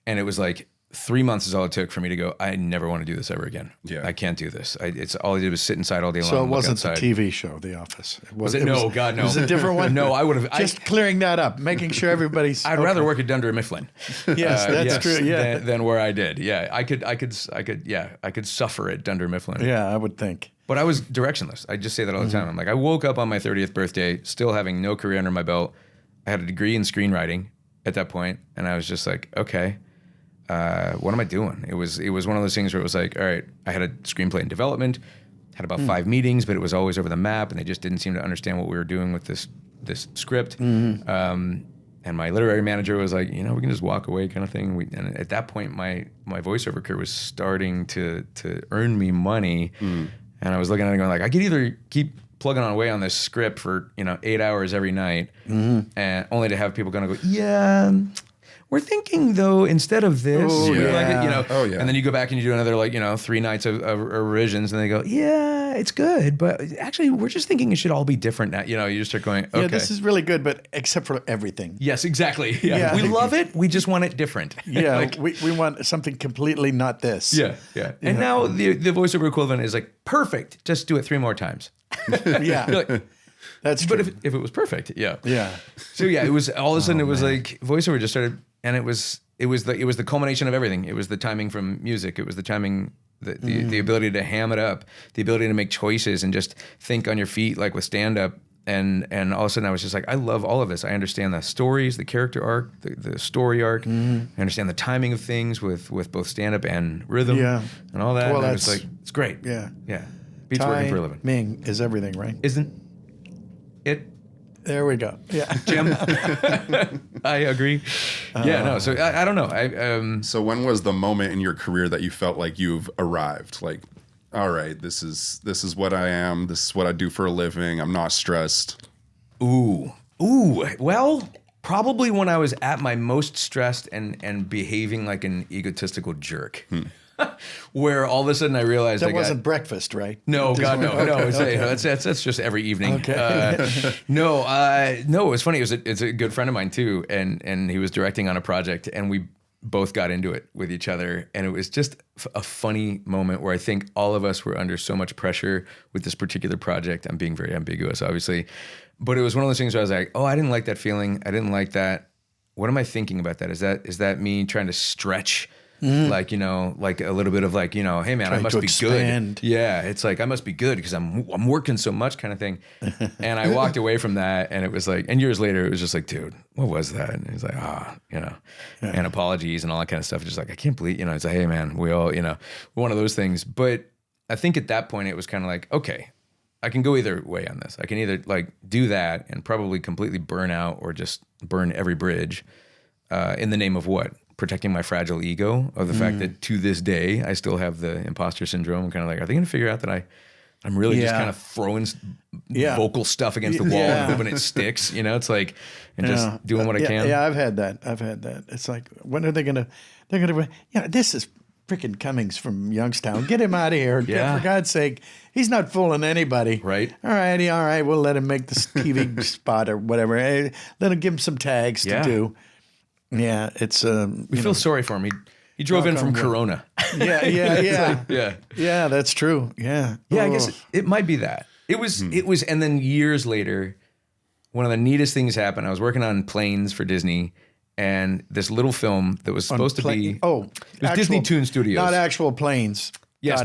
and it was like 3 months is all it took for me to go, I never want to do this ever again. Yeah. I can't do this. It's all I did was sit inside all day long. So it wasn't outside. the TV show, The Office. Was it? No, God, no. It was a different one? No, I would have. Just clearing that up, making sure everybody's... I'd rather work at Dunder Mifflin. Yes, that's true, yeah. Than where I did. Yeah, I could suffer at Dunder Mifflin. Yeah, I would think. But I was directionless. I just say that all the time. I'm like, I woke up on my 30th birthday, still having no career under my belt. I had a degree in screenwriting at that point, and I was just like, okay, what am I doing? It was one of those things where it was like, all right, I had a screenplay in development, had about 5 meetings, but it was always over the map, and they just didn't seem to understand what we were doing with this script. And my literary manager was like, we can just walk away, kind of thing. And at that point, my voiceover career was starting to earn me money. And I was looking at it going like, I could either keep plugging away on this script for 8 hours every night, and only to have people kind of go, yeah, we're thinking though instead of this, we'd like it, and then you go back and you do another 3 nights of revisions, and they go, yeah, it's good, but actually we're just thinking it should all be different now. You just start going, okay, Yeah, this is really good, but except for everything. Yes, exactly. Yeah. We love it. We just want it different. Yeah, we want something completely not this. Yeah. And now the voiceover equivalent is like, perfect. Just do it 3 more times. Yeah. Like, that's true. but if it was perfect, yeah. So it was all of a sudden it was like voiceover just started, and it was the culmination of everything. It was the timing from music. It was the timing, the ability to ham it up, the ability to make choices and just think on your feet like with stand up. And all of a sudden I was just like, I love all of this. I understand the stories, the character arc, the story arc. I understand the timing of things with both stand up and rhythm and all that. Well, and it was like, it's great. Yeah. Beats working for a living. Timing is everything, right? Isn't it? There we go. Yeah. Jim, I agree. So I don't know. So when was the moment in your career that you felt like you've arrived? Like, all right, this is what I am. This is what I do for a living. I'm not stressed. Ooh. Well, probably when I was at my most stressed and behaving like an egotistical jerk. Where all of a sudden I realized that wasn't breakfast, right? No, God, no, no. It's, that's just every evening. Okay. No. It was funny. It's a good friend of mine too, and he was directing on a project, and we both got into it with each other, and it was just a funny moment where I think all of us were under so much pressure with this particular project. I'm being very ambiguous, obviously, but it was one of those things where I was like, oh, I didn't like that feeling. I didn't like that. What am I thinking about that? Is that me trying to stretch? Like, like a little bit of like, hey man, I must be good. Yeah. It's like, I must be good because I'm working so much kind of thing. And I walked away from that, and it was like, and years later, it was just like, dude, what was that? And he's like, and apologies and all that kind of stuff. Just like, I can't believe, it's like, hey man, we all, one of those things. But I think at that point it was kind of like, okay, I can go either way on this. I can either like do that and probably completely burn out or just burn every bridge in the name of what? Protecting my fragile ego of the fact that to this day I still have the imposter syndrome. I'm kind of like, are they going to figure out that I'm really just kind of throwing vocal stuff against the wall and hoping it sticks? It's like, and just doing what I can. Yeah, I've had that. It's like, when are they going to? They're going to. This is freaking Cummings from Youngstown. Get him out of here. For God's sake, he's not fooling anybody. Right. All right. We'll let him make this TV spot or whatever. Hey, let him give him some tags to do. Yeah, it's we feel sorry for him. He drove in from Corona. Yeah. Yeah, Yeah, that's true. Yeah. Yeah, I guess it might be that. It was, and then years later, one of the neatest things happened. I was working on Planes for Disney, and this little film that was supposed to be, it was Disney Toon'd Studios. Not actual planes. Yes,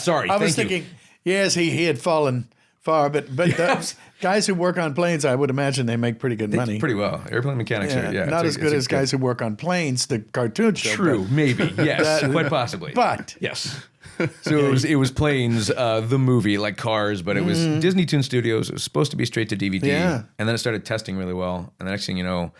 sorry. I was thinking, yes, he had fallen far, but the guys who work on planes, I would imagine they make pretty good money. Pretty well. Airplane mechanics are, not as good as guys who work on planes, the cartoon show. True, maybe, yes, quite possibly. But yes. So it was Planes, the movie, like Cars, but it was Disney Toon'd Studios. It was supposed to be straight to DVD. Yeah. And then it started testing really well. And the next thing you know,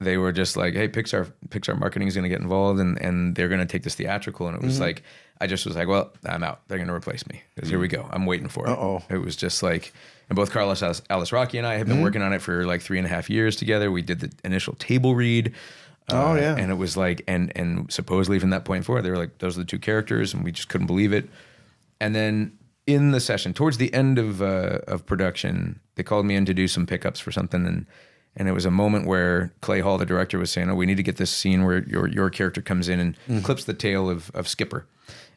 they were just like, hey, Pixar marketing is going to get involved and they're going to take this theatrical. And it was like, I just was like, well, I'm out. They're going to replace me. Because here we go. I'm waiting for it. Uh-oh. It was just like, and both Carlos Rocky and I have been working on it for like 3.5 years together. We did the initial table read. And it was like, and supposedly from that point forward, they were like, those are the two characters, and we just couldn't believe it. And then in the session, towards the end of production, they called me in to do some pickups for something, and it was a moment where Clay Hall, the director, was saying, "Oh, we need to get this scene where your character comes in and clips the tail of Skipper,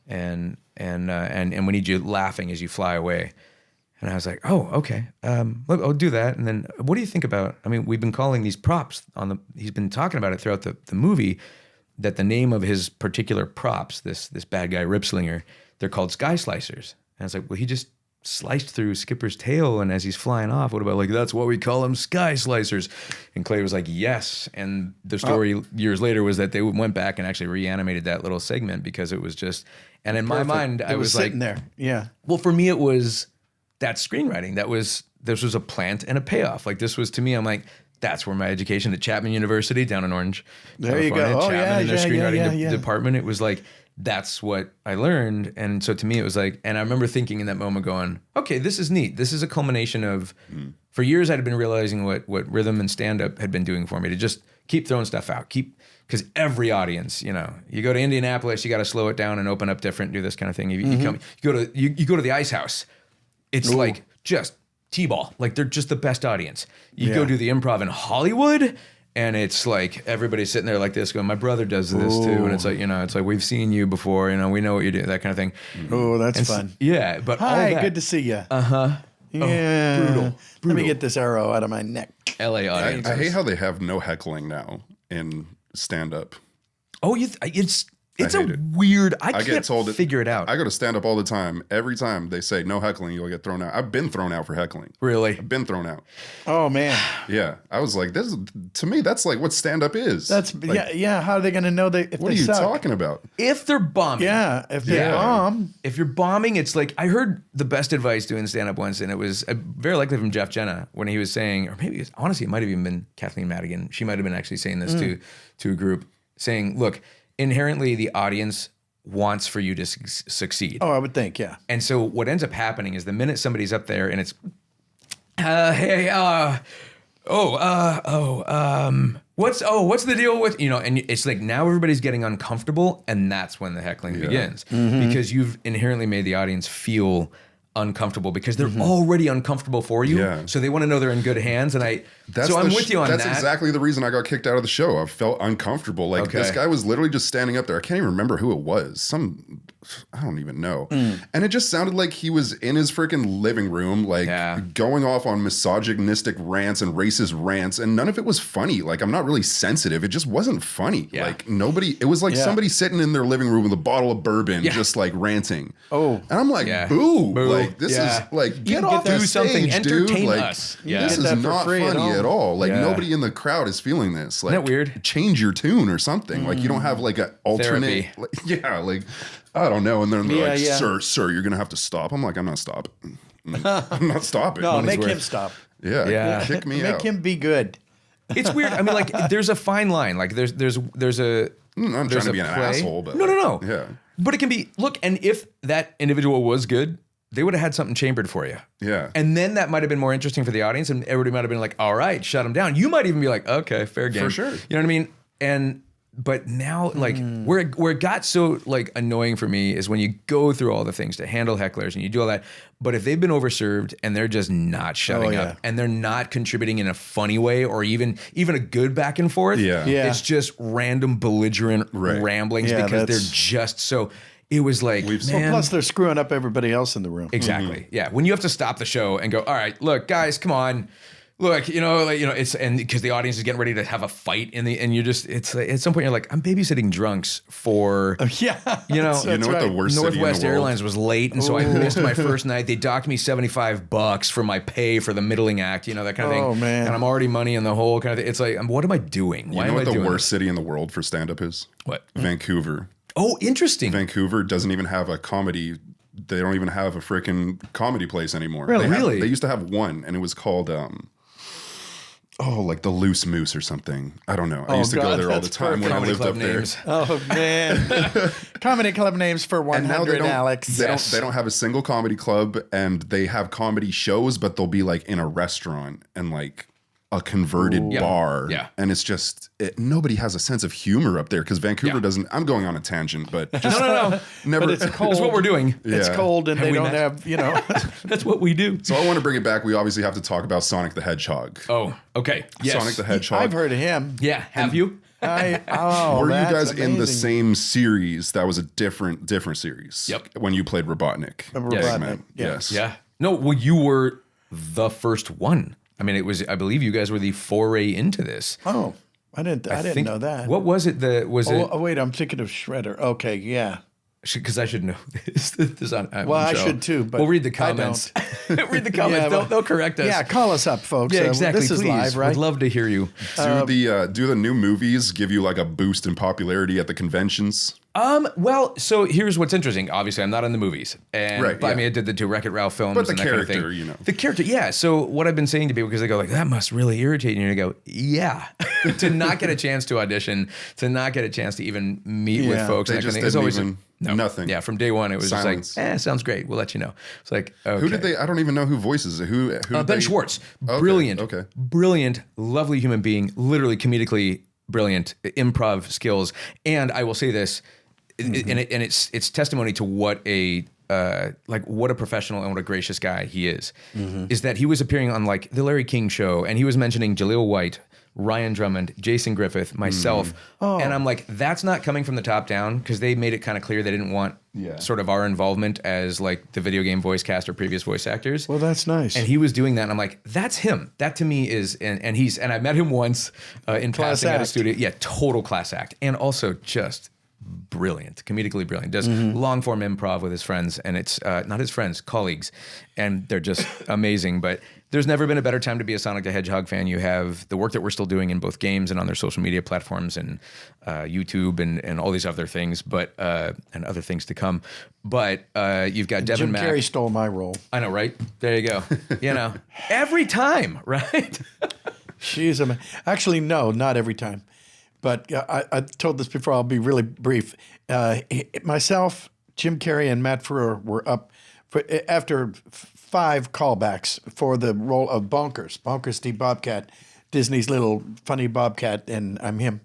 and we need you laughing as you fly away." And I was like, oh, okay, I'll do that. And then what do you think about, I mean, we've been calling these props he's been talking about it throughout the movie, that the name of his particular props, this bad guy Ripslinger, they're called sky slicers. And I was like, well, he just sliced through Skipper's tail, and as he's flying off, what about like, that's what we call them, sky slicers? And Clay was like, yes. And the story years later was that they went back and actually reanimated that little segment because it was just, and in my mind, I was sitting like, there. Yeah. Well, for me, it was that screenwriting. This was a plant and a payoff. Like this was, to me, I'm like, that's where my education at Chapman University down in Orange, there you California, go. Oh, Chapman in their screenwriting department. It was like, that's what I learned. And so to me, it was like, and I remember thinking in that moment going, okay, this is neat. This is a culmination of, for years I'd been realizing what rhythm and stand-up had been doing for me, to just keep throwing stuff out, because every audience, you go to Indianapolis, you got to slow it down and open up different, do this kind of thing. You go to the Ice House. It's like just T-ball. Like they're just the best audience. You go do the Improv in Hollywood, and it's like everybody's sitting there like this going, my brother does this too. And it's like, it's like, we've seen you before, we know what you do, that kind of thing. Oh, that's fun. Yeah. But hi, all that, good to see you. Uh-huh. Yeah. Brutal. Let me get this arrow out of my neck. LA audience. I hate how they have no heckling now in stand-up. Oh, it's a weird. I can't get told figure it out. I go to stand up all the time. Every time they say no heckling, you'll get thrown out. I've been thrown out for heckling. Really? I've been thrown out. Oh man. Yeah, I was like, to me, that's like what stand up is. That's like, yeah. How are they going to know if what they are you suck? talking about? If they're bombing. Yeah, if they bomb. If you're bombing, it's like, I heard the best advice doing stand up once, and it was very likely from Jeff Jenna when he was saying, or maybe honestly, it might have even been Kathleen Madigan. She might have been actually saying this to a group, saying, look, inherently the audience wants for you to succeed. Oh, I would think, yeah. And so what ends up happening is the minute somebody's up there and it's, what's the deal with, and it's like now everybody's getting uncomfortable, and that's when the heckling begins, because you've inherently made the audience feel uncomfortable because they're already uncomfortable for you. Yeah. So they want to know they're in good hands. And I'm with you on that. That's exactly the reason I got kicked out of the show. I felt uncomfortable. Like this guy was literally just standing up there. I can't even remember who it was. I don't even know. And it just sounded like he was in his freaking living room, like going off on misogynistic rants and racist rants. And none of it was funny. Like, I'm not really sensitive. It just wasn't funny. Yeah. Like it was like somebody sitting in their living room with a bottle of bourbon, just like ranting. Oh. And I'm like, boo. Like, this is like, get off the stage, dude. Entertain like, us. this is not funny at all. Like, nobody in the crowd is feeling this. Like, isn't that weird? Change your tune or something. Like, you don't have like an alternate. Like, I don't know. And then they're like, sir, you're going to have to stop. I'm like, I'm not stopping. I'm not stopping. No, make him stop. Yeah. Kick me out. Make him be good. It's weird. I mean, like, there's a fine line. Like, there's a. I'm trying to be an asshole, but no. Yeah. But it can be, look, and if that individual was good, they would have had something chambered for you. Yeah. And then that might have been more interesting for the audience, and everybody might have been like, all right, shut him down. You might even be like, okay, fair game. For sure. You know what I mean? But now, like, where it got so, like, annoying for me is when you go through all the things to handle hecklers and you do all that, but if they've been overserved and they're just not shutting up and they're not contributing in a funny way or even a good back and forth, it's just random belligerent ramblings because they're just so... it was like, Well, plus they're screwing up everybody else in the room. Exactly. Yeah. When you have to stop the show and go, all right, look, guys, come on. Look, it's, and because the audience is getting ready to have a fight and you're just, it's like, at some point you're like, I'm babysitting drunks for, That's what the worst city in Northwest the world? Airlines was late. And so I missed my first night. They docked me $75 for my pay for the middling act, that kind of thing. Oh, man. And I'm already money in the hole kind of thing. It's like, what am I doing? Why You know am what I the doing worst this? city in the world for stand-up is? What? Vancouver. Oh, interesting. Vancouver doesn't even have a comedy. They don't even have a freaking comedy place anymore. Really? They used to have one, and it was called like the Loose Moose or something. I don't know. I used to go there all the time when I lived up there. Oh man, comedy club names for 100, Alex. They don't have a single comedy club, and they have comedy shows, but they'll be like in a restaurant and like a converted bar. Yeah. And it's just, nobody has a sense of humor up there because Vancouver doesn't, I'm going on a tangent, but just No. never. But it's cold. That's what we're doing. It's Yeah. cold and they we don't met? have, That's what we do. So I want to bring it back. We obviously have to talk about Sonic the Hedgehog. Oh, okay. Yes. Sonic the Hedgehog. I've heard of him. Yeah. Have you? Were you that's guys in the amazing. same series? That was a different series. Yep. When you played Robotnik. Robotnik, Man. yeah. Yes. Yeah. No, well, you were the first one. I mean, I believe you guys were the foray into this. Oh, I didn't know that. What was it? Oh, wait, I'm thinking of Shredder. Okay, yeah. Because I should know this. Well, I should too, but we'll read the I comments. Read the comments. Yeah, they'll correct us. Yeah, call us up, folks. Yeah, exactly. This is Please. live, right? We'd love to hear you. Do the new movies give you like a boost in popularity at the conventions? Well, so here's what's interesting. Obviously, I'm not in the movies, and Right, but I yeah. mean, I did the two Wreck-It Ralph films, But the and that kind of character, thing. the the character, yeah. So what I've been saying to people because they go like, that must really irritate you, and I go, yeah, to not get a chance to audition, to not get a chance to even meet with Yeah, folks, they and that just kind of thing. It's didn't always even- nothing. Yeah, from day one, it was Silence. just like, sounds great. We'll let you know. It's like, okay. Who did they? I don't even know who voices it. Who did Ben they- Schwartz, Okay, brilliant, okay. brilliant, lovely human being, literally comedically brilliant, improv skills, and I will say this, and it's testimony to what what a professional and what a gracious guy he is. Is that he was appearing on like the Larry King Show, and he was mentioning Jaleel White, Ryan Drummond, Jason Griffith, myself, and I'm like, that's not coming from the top down because they made it kind of clear they didn't want sort of our involvement as like the video game voice cast or previous voice actors. Well, that's nice. And he was doing that, and I'm like, that's him. That to me is, and I met him once in Class passing at a act. studio. Yeah, total class act, and also just brilliant, comedically brilliant. Does long form improv with his friends, and it's not his friends, colleagues, and they're just amazing. But there's never been a better time to be a Sonic the Hedgehog fan. You have the work that we're still doing in both games and on their social media platforms and YouTube and all these other things, but and other things to come. But you've got Devin Jim Mack. Carrey stole my role. I know, right? There you go. Every time, right? She's actually no, not every time. But I told this before. I'll be really brief. Myself, Jim Carrey, and Matt Frewer were up after 5 callbacks for the role of Bonkers the Bobcat, Disney's little funny Bobcat, and I'm him.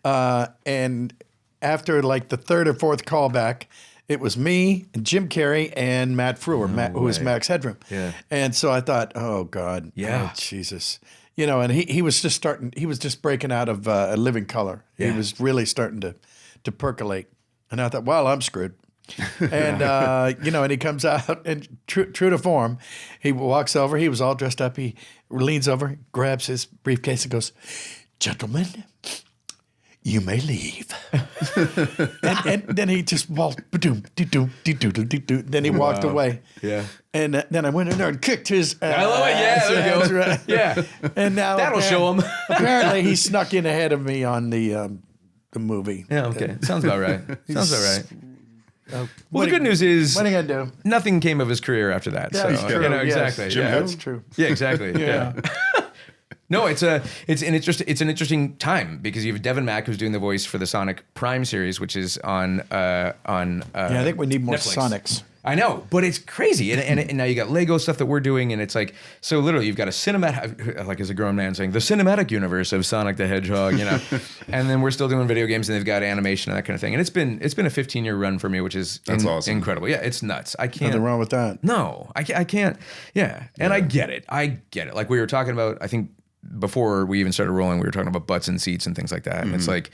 And after like the 3rd or 4th callback, it was me, Jim Carrey, and Matt Frewer, who was Max Headroom. Yeah. And so I thought, oh God, Yeah. oh, Jesus. And he was just breaking out of A Living Color. Yeah. He was really starting to percolate. And I thought, well, I'm screwed. And, and he comes out and true to form, he walks over, he was all dressed up. He leans over, grabs his briefcase and goes, "Gentlemen, you may leave." and then he just walked, then he walked away. Yeah. And then I went in there and kicked his ass. I love it. Yeah, there you That's go. right. Yeah. And now That'll show him. apparently he snuck in ahead of me on the movie. Yeah, okay. Sounds about right. Sounds about right. Well, What the good news is What are you gonna do? nothing came of his career after that. That's so, true. You know, Yes. exactly. Jim yeah. Hill? That's true. Yeah, exactly. Yeah. No, it's an interesting time because you have Devin Mack who's doing the voice for the Sonic Prime series, which is on. Yeah, I think we need more Netflix. Sonics. I know, but it's crazy, and now you got Lego stuff that we're doing, and it's like so literally you've got a cinematic, like as a grown man saying the cinematic universe of Sonic the Hedgehog, and then we're still doing video games, and they've got animation and that kind of thing, and it's been a 15-year run for me, which is awesome. incredible. Yeah, it's nuts. I can't. Nothing wrong with that. No, I can't. Yeah, and I get it. Like we were talking about, I think before we even started rolling, we were talking about butts and seats and things like that, and it's like.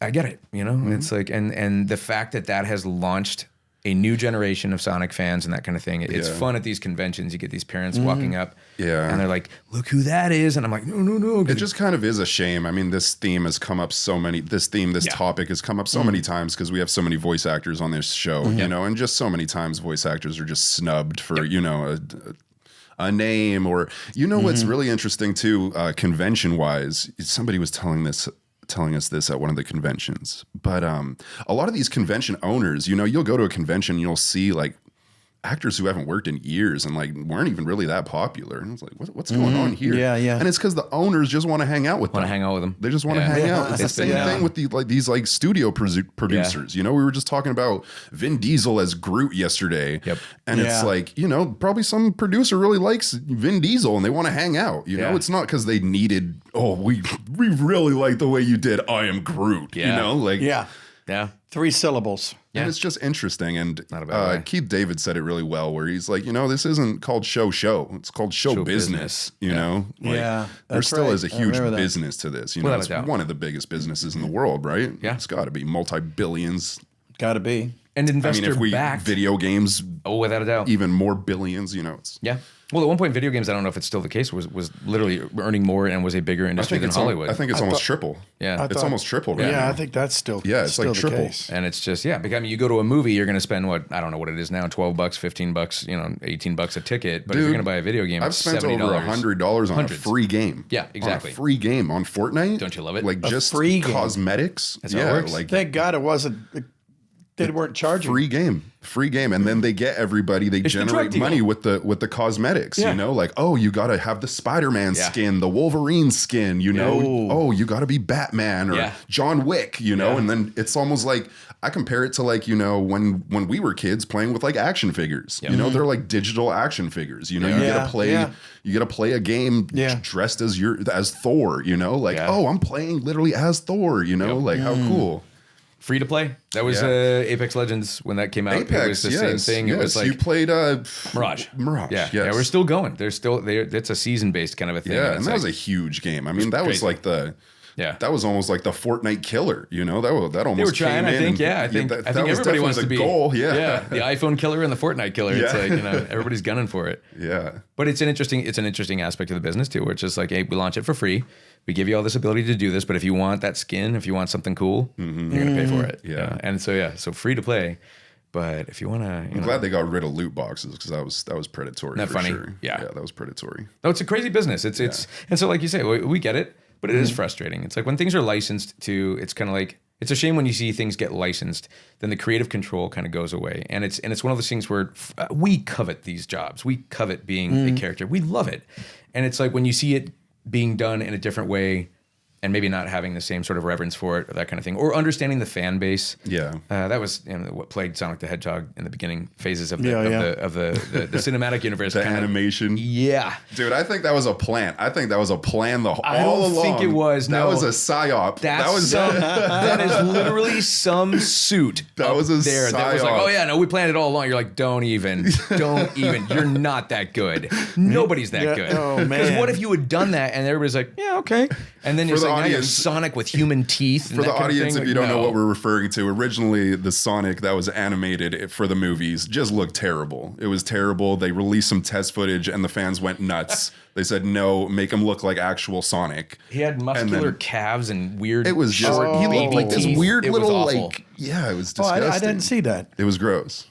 I get it. You know, it's like, and the fact that has launched a new generation of Sonic fans and that kind of thing. It's fun at these conventions. You get these parents walking up and they're like, look who that is. And I'm like, no. It just kind of is a shame. I mean, this theme has come up this topic has come up so many times because we have so many voice actors on this show, you know, and just so many times voice actors are just snubbed for, you know, a name or, you know, what's really interesting too, convention wise, somebody was telling us this at one of the conventions, but a lot of these convention owners, you know, you'll go to a convention, you'll see like actors who haven't worked in years and like weren't even really that popular, and it's like, what's going on here? Yeah. And it's because the owners just want to hang out with them. They just want to hang out. It's the same thing with these studio producers. You know, we were just talking about Vin Diesel as Groot yesterday, and it's like, you know, probably some producer really likes Vin Diesel and they want to hang out. You know, it's not because they needed. Oh, we really like the way you did I Am Groot. You know, like 3 syllables. And it's just interesting. And Not a bad way. Keith David said it really well, where he's like, you know, this isn't called show. It's called show business. You know? Like, there still is a huge business to this. You know, it's one of the biggest businesses in the world, right? Yeah. It's got to be multi-billions. Got to be. And investor backed. Video games. Oh, without a doubt. Even more billions, you know. Well, at one point, video games, I don't know if it's still the case, was literally earning more and was a bigger industry than Hollywood. I think it's almost triple. Yeah. It's almost triple right now. I think that's still it's still like the triple. case. And it's just, because I mean, you go to a movie, you're going to spend I don't know what it is now, $12, $15, you know, $18 a ticket. But if you're going to buy a video game, I've spent $70. over $100 on a free game. Yeah, exactly. On a free game on Fortnite. Don't you love it? Like just free cosmetics. That's how it works. Like Thank God it wasn't. They weren't charging. Free game, and then they get everybody. They generate money with the cosmetics. You know, like, oh, you got to have the Spider-Man skin, the Wolverine skin. You know, oh, you got to be Batman or John Wick. You know, and then it's almost like I compare it to like, you know, when we were kids playing with like action figures. You know, they're like digital action figures. You know, you get to play. You get to play a game dressed as Thor. You know, like, oh, I'm playing literally as Thor. You know, like how cool. Free to play. That was Apex Legends when that came out. It was the same thing. It was like you played Mirage. Yeah, we're still going. It's a season based kind of a thing. Yeah, and that was a huge game. I mean, that was like that was almost like the Fortnite killer. You know, that almost they were trying. Came I think. In I think was everybody wants to be goal. Yeah, the iPhone killer and the Fortnite killer. It's like, you know, everybody's gunning for it. Yeah, but it's an interesting aspect of the business too, where it's just like, hey, we launch it for free. We give you all this ability to do this, but if you want that skin, if you want something cool, you're gonna pay for it. Yeah. And so free to play. But if you want to, I'm glad they got rid of loot boxes because that was predatory. Isn't that funny? Sure. Yeah, that was predatory. No, it's a crazy business. It's and so like you say, we get it, but it is frustrating. It's like when things are licensed to, it's kind of like, it's a shame when you see things get licensed, then the creative control kind of goes away. And it's one of those things where we covet these jobs. We covet being a character. We love it. And it's like when you see it being done in a different way and maybe not having the same sort of reverence for it or that kind of thing, or understanding the fan base. Yeah. That was what plagued Sonic the Hedgehog in the beginning phases of the cinematic universe. The animation. Yeah. Dude, I think that was a plan. I think that was a plan all along. I don't think it was. That was a psyop. That is literally some suit. That was a there. psyop. That was like, oh yeah, no, we planned it all along. You're like, don't even. You're not that good. Nobody's that good. Oh man. Because what if you had done that and everybody's like, yeah, okay. And then it's like, now you have Sonic with human teeth. For the audience, if you don't know what we're referring to, originally the Sonic that was animated for the movies just looked terrible. It was terrible. They released some test footage and the fans went nuts. They said, no, make him look like actual Sonic. He had muscular calves and weird. It was just, he looked like this weird little, like, it was disgusting. I didn't see that. It was gross.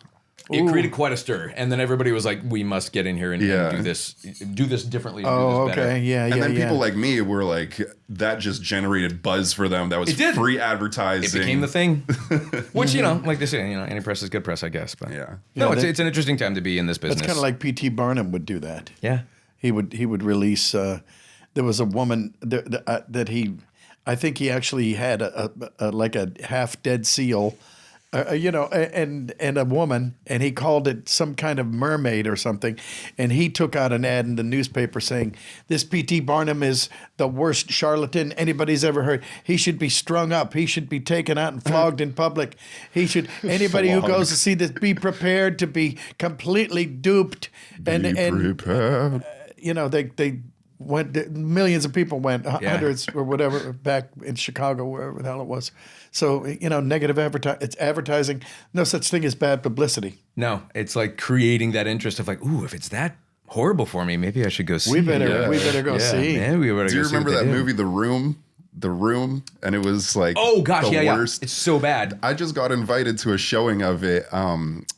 It created quite a stir, and then everybody was like, "We must get in here and do this differently." And do this better. And then people like me were like, that just generated buzz for them. That was free advertising. It became the thing, which like they say, any press is good press, I guess. But it's an interesting time to be in this business. It's kind of like P.T. Barnum would do that. Yeah, he would release. There was a woman that I think he actually had a half dead seal. And a woman, and he called it some kind of mermaid or something, and he took out an ad in the newspaper saying, "This P.T. Barnum is the worst charlatan anybody's ever heard. He should be strung up. He should be taken out and flogged in public. Anybody who goes to see this, be prepared to be completely duped." Prepared. millions of people went, hundreds or whatever, back in Chicago, wherever the hell it was. So, negative it's advertising. No such thing as bad publicity. No, it's like creating that interest of like, ooh, if it's that horrible for me, maybe I should go see. We better go see. Man, we better do you go remember see that movie, The Room? The Room, and it was like the worst. It's so bad. I just got invited to a showing of it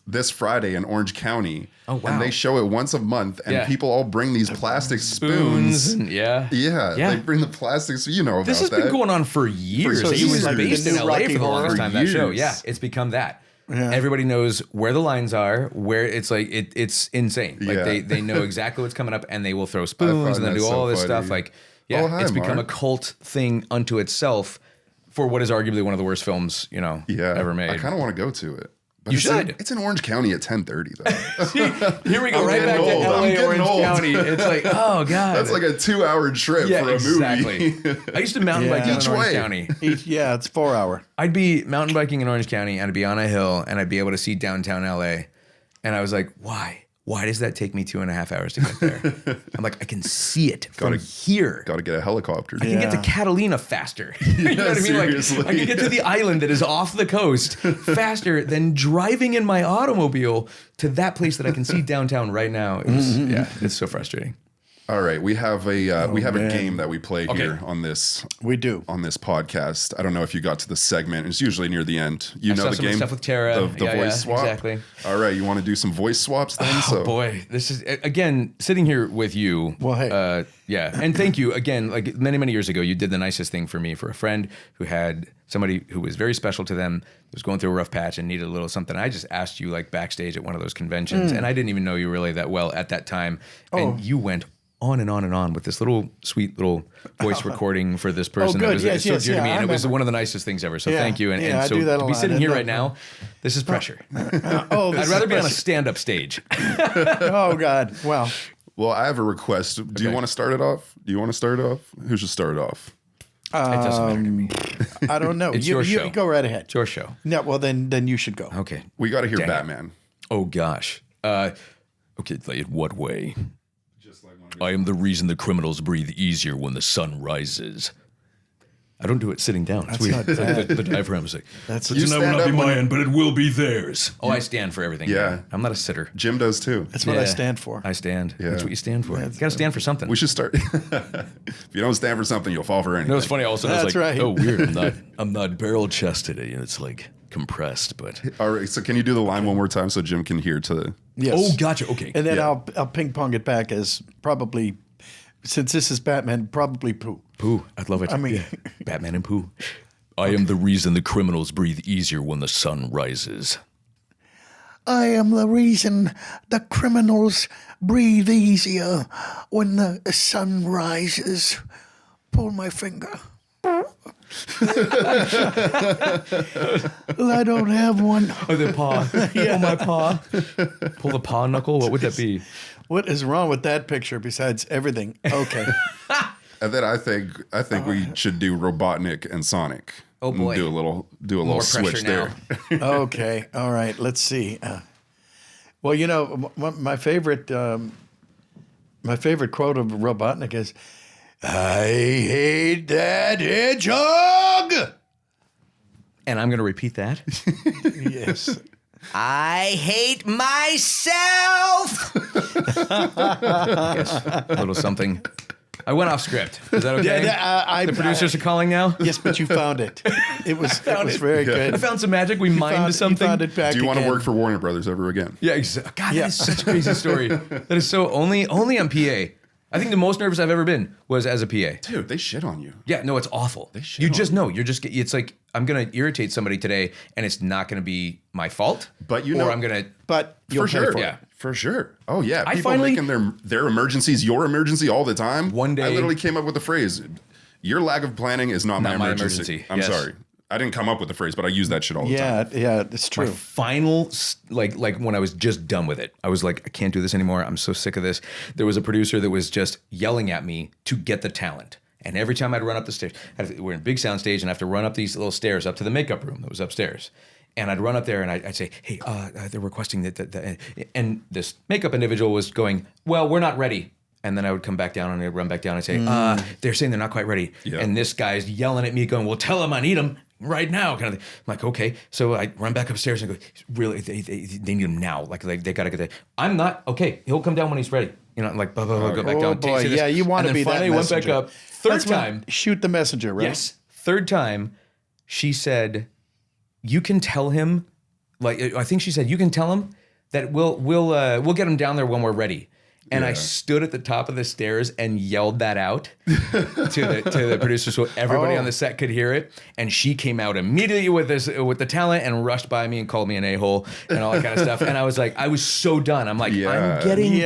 this Friday in Orange County. Oh wow! And they show it once a month, and people all bring these plastic spoons. Yeah, they bring the plastics. You know about this has that. been going on for years. So it was like based in LA for the longest time. That show, years. it's become that. Yeah. Everybody knows where the lines are, where it's like it's insane. Like they know exactly what's coming up, and they will throw spoons and then do all this stuff. Like. Yeah, it's become a cult thing unto itself for what is arguably one of the worst films, ever made. I kind of want to go to it. But you should. It's in Orange County at 10:30 though. Here we go, right back to LA, Orange County. It's like, oh God. That's like a 2-hour trip for a movie. I used to mountain bike in Orange County. It's 4 hour. I'd be mountain biking in Orange County, and I'd be on a hill, and I'd be able to see downtown LA. And I was like, why? Why does that take me 2.5 hours to get there? I'm like, I can see it from here. Got to get a helicopter. I can get to Catalina faster. You know what I mean? Seriously. Like, I can get to the island that is off the coast faster than driving in my automobile to that place that I can see downtown right now. It's so frustrating. All right, we have a game that we play here on this. We do on this podcast. I don't know if you got to the segment. It's usually near the end. You know the game, stuff with Tara, the voice swap. Exactly. All right, you want to do some voice swaps then? Oh boy, this is again sitting here with you. Well, hey, and thank you again. Like many years ago, you did the nicest thing for me for a friend who had somebody who was very special to them, was going through a rough patch and needed a little something. I just asked you like backstage at one of those conventions, and I didn't even know you really that well at that time, and you went on and on and on with this little sweet little voice recording for this person that was so dear to me, and it was one of the nicest things ever. So thank you, and so to be sitting here right now, this is pressure. I'd rather be on a stand-up stage. Oh God, well, I have a request. Do you want to start it off? Who should start it off? It doesn't matter to me. I don't know. It's your show. You go right ahead. It's your show. Yeah, well then you should go. Okay, we got to hear Batman. Oh gosh. Okay, in what way? I am the reason the criminals breathe easier when the sun rises. I don't do it sitting down. It's weird. The diaphragm is like, that's it will not be mine, but it will be theirs. Oh, I stand for everything. Yeah. I'm not a sitter. Jim does too. That's what I stand for. I stand. Yeah. That's what you stand for. You got to stand for something. We should start. If you don't stand for something, you'll fall for anything. No, it's funny. All of a sudden, That's it's like, right. oh, weird. I'm not barrel chested. It's like compressed, but. All right. So can you do the line one more time so Jim can hear to? Yes. Oh, gotcha. Okay. And then I'll ping pong it back as probably. Since this is Batman, probably Pooh. Pooh, I'd love it. I mean, Batman and Pooh. I am the reason the criminals breathe easier when the sun rises. I am the reason the criminals breathe easier when the sun rises. Pull my finger. Well, I don't have one. Oh, the paw. Pull my paw. Pull the paw knuckle. What would that be? What is wrong with that picture besides everything? Okay. And then I think we should do Robotnik and Sonic. Oh boy. Do a little switch there. Okay. All right. Let's see. Well, my favorite quote of Robotnik is, "I hate that hedgehog." And I'm going to repeat that. Yes. I hate myself. Yes, a little something. I went off script. Is that okay? Yeah, the producers are calling now? Yes, but you found it. It was very good. I found some magic. We mined something. You found it back Do you want to again. work for Warner Brothers ever again? Yeah, exactly. God, that is such a crazy story. That is so only on PA. I think the most nervous I've ever been was as a PA. Dude, they shit on you. Yeah, no, it's awful. They shit you on just know. It's like, I'm going to irritate somebody today, and it's not going to be my fault. But or I'm going to... But you'll for sure. pay for yeah. it. For sure. Oh, yeah. I People finally- making their emergencies your emergency all the time. One day- I literally came up with the phrase, your lack of planning is not my emergency. I'm yes. sorry. I didn't come up with the phrase, but I use that shit all the time. Yeah, it's true. My final, like when I was just done with it, I was like, I can't do this anymore. I'm so sick of this. There was a producer that was just yelling at me to get the talent. And every time I'd run up the stairs, we're in a big sound stage, and I have to run up these little stairs up to the makeup room that was upstairs. And I'd run up there and I'd say, hey, they're requesting that. And this makeup individual was going, well, we're not ready. And then I would come back down and I'd run back down and say, they're saying they're not quite ready. Yeah. And this guy's yelling at me going, well, tell them I need them right now, kind of thing. I'm like, okay. So I run back upstairs and go, really, they need him now. Like they got to get there. I'm not, okay, he'll come down when he's ready. You know, like, blah, blah, blah, go back down. Boy, yeah, you want to be that finally went back up. Third time. Shoot the messenger, right? Yes. Third time, she said, you can tell him, like, I think she said, you can tell him that we'll get him down there when we're ready. And I stood at the top of the stairs and yelled that out to the producer so everybody on the set could hear it. And she came out immediately with the talent and rushed by me and called me an a-hole and all that kind of stuff. And I was like, I was so done. I'm like, I'm getting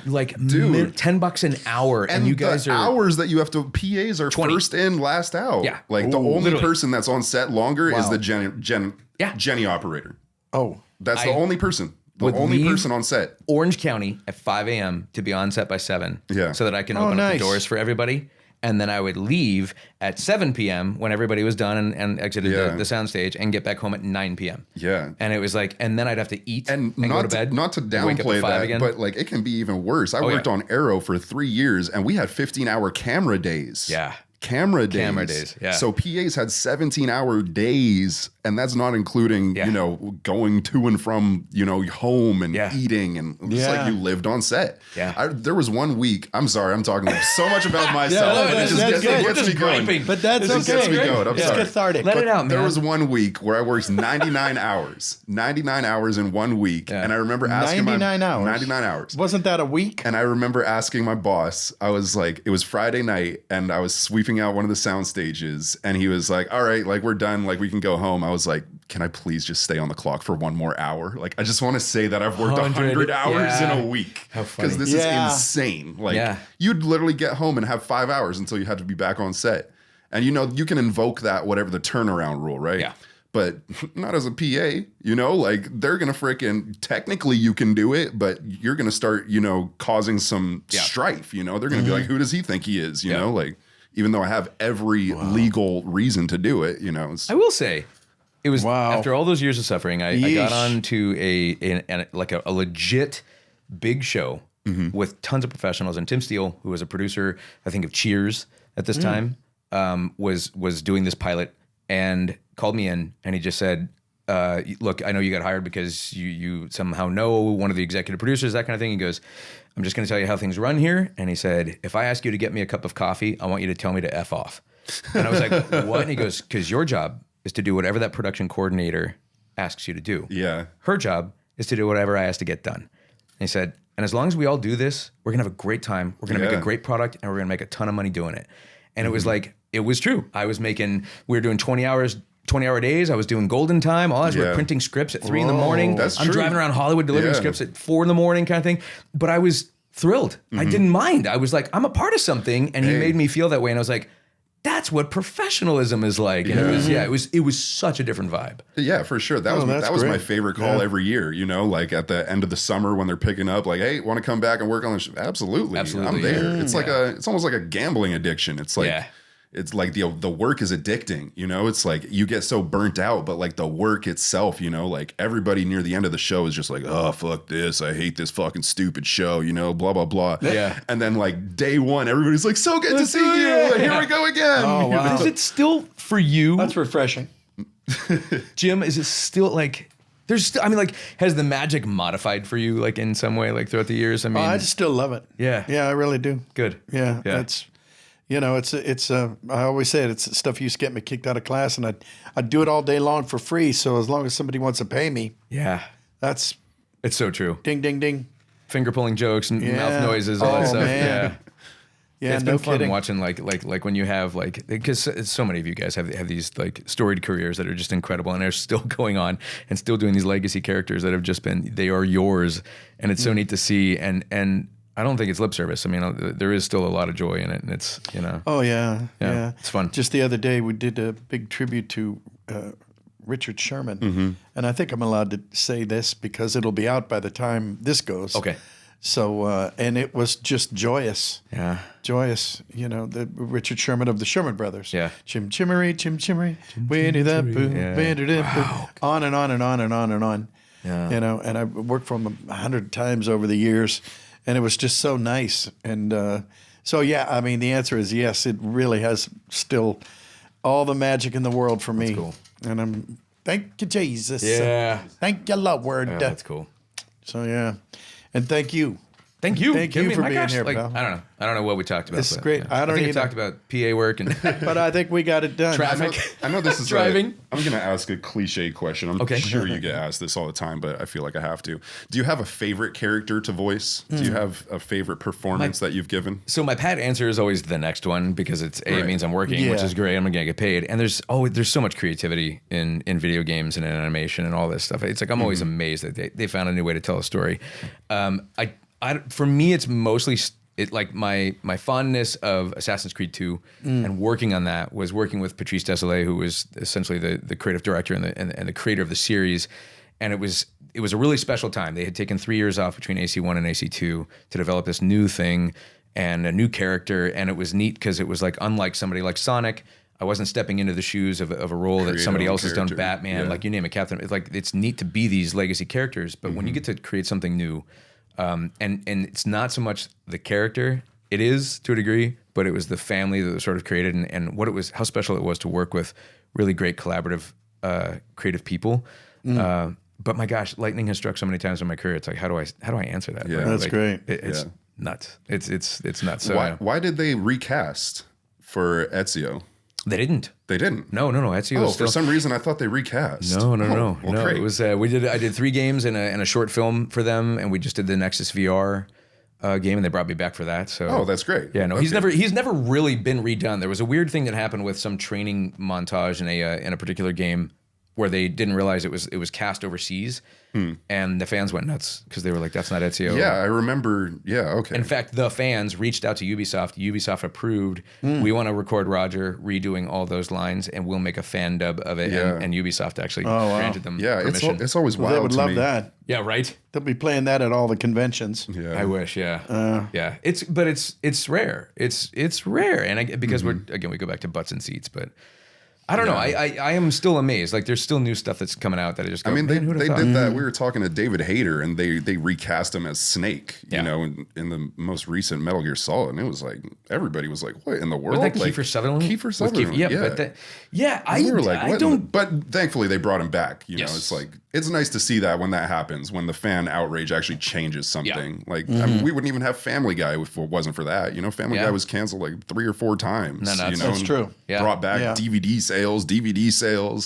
like $10 an hour, and you guys the are hours that you have to PAs are 20. first in, last out. Yeah. Like the only literally. person that's on set longer is the Jenny operator. Oh, That's the only person. The only person on set. Orange County at 5 a.m. to be on set by 7. Yeah. So that I can open up the doors for everybody. And then I would leave at 7 p.m. when everybody was done and exited the soundstage and get back home at 9 p.m. Yeah. And it was like, and then I'd have to eat and not go to bed. Not to wake up downplay at 5 that, again. but like it can be even worse. I worked on Arrow for 3 years and we had 15-hour camera days. Yeah. Camera days. Yeah. So PAs had 17-hour days, and that's not including, going to and from, home and eating, and just like you lived on set. Yeah. There was one week, I'm sorry, I'm talking so much about myself. That's good. It gets me going. But that's okay. It gets me going. I'm it's sorry. cathartic. Let it out, man. There was one week where I worked 99 hours. 99 hours in 1 week. Yeah. And I remember asking 99 hours. 99 hours. Wasn't that a week? And I remember asking my boss, I was like, it was Friday night and I was sweeping out one of the sound stages and he was like, all right, like we're done, like we can go home. I was like, can I please just stay on the clock for one more hour? Like, I just want to say that I've worked 100 hours in a week. How funny. Because this is insane. Like you'd literally get home and have 5 hours until you had to be back on set. And you can invoke that, whatever the turnaround rule, right? Yeah. But not as a PA, like they're going to frickin' technically you can do it, but you're going to start, causing some strife, they're going to be like, who does he think he is? You know, like even though I have every legal reason to do it, I will say it was after all those years of suffering, I got on to a legit big show with tons of professionals. And Tim Steele, who was a producer, I think of Cheers at this time, was doing this pilot and called me in and he just said, look, I know you got hired because you somehow know one of the executive producers, that kind of thing. He goes, I'm just going to tell you how things run here. And he said, if I ask you to get me a cup of coffee, I want you to tell me to F off. And I was like, what? And he goes, because your job is to do whatever that production coordinator asks you to do. Yeah. Her job is to do whatever I ask to get done. And he said, and as long as we all do this, we're going to have a great time. We're going to make a great product and we're going to make a ton of money doing it. And it was like, it was true. We were doing 20-hour days. I was doing golden time. All I was printing scripts at 3 in the morning. That's I'm true. driving around Hollywood delivering scripts at 4 in the morning kind of thing. But I was thrilled. I didn't mind. I was like, I'm a part of something. And he made me feel that way. And I was like, that's what professionalism is like. And it was such a different vibe. Yeah, for sure. That was my favorite call every year, like at the end of the summer when they're picking up, like, hey, want to come back and work on the show? Absolutely. I'm there. It's like it's almost like a gambling addiction. It's like it's like the work is addicting, It's like you get so burnt out, but like the work itself, like everybody near the end of the show is just like, oh, fuck this. I hate this fucking stupid show, blah, blah, blah. Yeah. And then like day one, everybody's like, so good to see you. And here we go again. Oh, wow. Is it still for you? That's refreshing. Jim, is it still like... has the magic modified for you, like in some way, like throughout the years? I mean, I just still love it. Yeah. Yeah, I really do. Good. Yeah. It's, I always say it's stuff used to get me kicked out of class and I'd do it all day long for free. So as long as somebody wants to pay me. Yeah. It's so true. Ding, ding, ding. Finger pulling jokes and mouth noises, all that stuff. Man. Yeah, it's no been fun kidding. watching like when you have because so many of you guys have these like storied careers that are just incredible and are still going on and still doing these legacy characters that have just they are yours, and it's so neat to see. And I don't think it's lip service. I mean, there is still a lot of joy in it, and it's Oh yeah, it's fun. Just the other day we did a big tribute to Richard Sherman, and I think I'm allowed to say this because it'll be out by the time this goes. Okay. So, and it was just joyous. Yeah. Joyous. The Richard Sherman of the Sherman Brothers. Yeah. Chim Chimmery, Winnie the Pooh, Wow. on and on and on and on and on. Yeah. And I've worked for him 100 times over the years. and it was just so nice. And so, yeah, I mean, the answer is yes. It really has still all the magic in the world for me. That's cool. And thank you, Jesus. Yeah. Thank you, Lord. Yeah, that's cool. So, yeah. And thank you. Thank you. Thank you for being here, like, pal. I don't know what we talked about. It's great. Yeah. I don't think we either. talked about PA work and But I think we got it done. traffic. I know this is Driving. I'm going to ask a cliche question. I'm Okay. sure you get asked this all the time, but I feel like I have to. Do you have a favorite character to voice? Do you have a favorite performance that you've given? So my pat answer is always the next one because it Right. means I'm working, which Yeah. is great. I'm gonna get paid, and there's so much creativity in video games and in animation and all this stuff. It's like I'm always amazed that they found a new way to tell a story. For me, it's mostly like my fondness of Assassin's Creed 2 and working on that was working with Patrice Désilets, who was essentially the creative director and the creator of the series, and it was a really special time. They had taken 3 years off between AC1 and AC2 to develop this new thing and a new character, and it was neat because it was like unlike somebody like Sonic. I wasn't stepping into the shoes of a role that somebody else has done. Batman, like you name it, Captain. It's like it's neat to be these legacy characters, but when you get to create something new. And it's not so much the character, it is to a degree, but it was the family that was sort of created and what it was, how special it was to work with really great collaborative, creative people. But my gosh, lightning has struck so many times in my career. It's like, how do I answer that? Yeah. Right? That's like, great. It's nuts. It's nuts. So, Why did they recast for Ezio? They didn't. They didn't. No. Ezio was For still. some reason, I thought they recast. No. Well, No. great. It was I did 3 games and a short film for them, and we just did the Nexus VR game, and they brought me back for that. So Oh, that's great. Yeah, no, Okay. he's never really been redone. There was a weird thing that happened with some training montage in a particular game where they didn't realize it was cast overseas, and the fans went nuts because they were like, "That's not Ezio." Yeah, I remember. Yeah, okay. In fact, the fans reached out to Ubisoft. Ubisoft approved. We want to record Roger redoing all those lines, and we'll make a fan dub of it. Yeah. And Ubisoft actually wow. granted them yeah, permission. it's always Well, wild they would to love me. that. Yeah, right. They'll be playing that at all the conventions. Yeah. I wish, yeah, yeah. It's rare. It's rare, and because we go back to butts and seats, but I don't know. I am still amazed. Like there's still new stuff that's coming out that I just go, I mean, "Man, who'd have they thought?" did that. We were talking to David Hayter, and they recast him as Snake. Yeah. You know, in the most recent Metal Gear Solid, and it was like everybody was like, "What in the world?" Was that like, Kiefer Sutherland? Kiefer With Sutherland. yeah. And we were like, I what don't. But thankfully, they brought him back. You know, Yes. it's like it's nice to see that when that happens, when the fan outrage actually changes something. Like I mean, we wouldn't even have Family Guy if it wasn't for that. You know, Family Yeah. Guy was canceled like 3 or 4 times. No, you know, That's and true. Yeah. Brought back Yeah. DVD sales.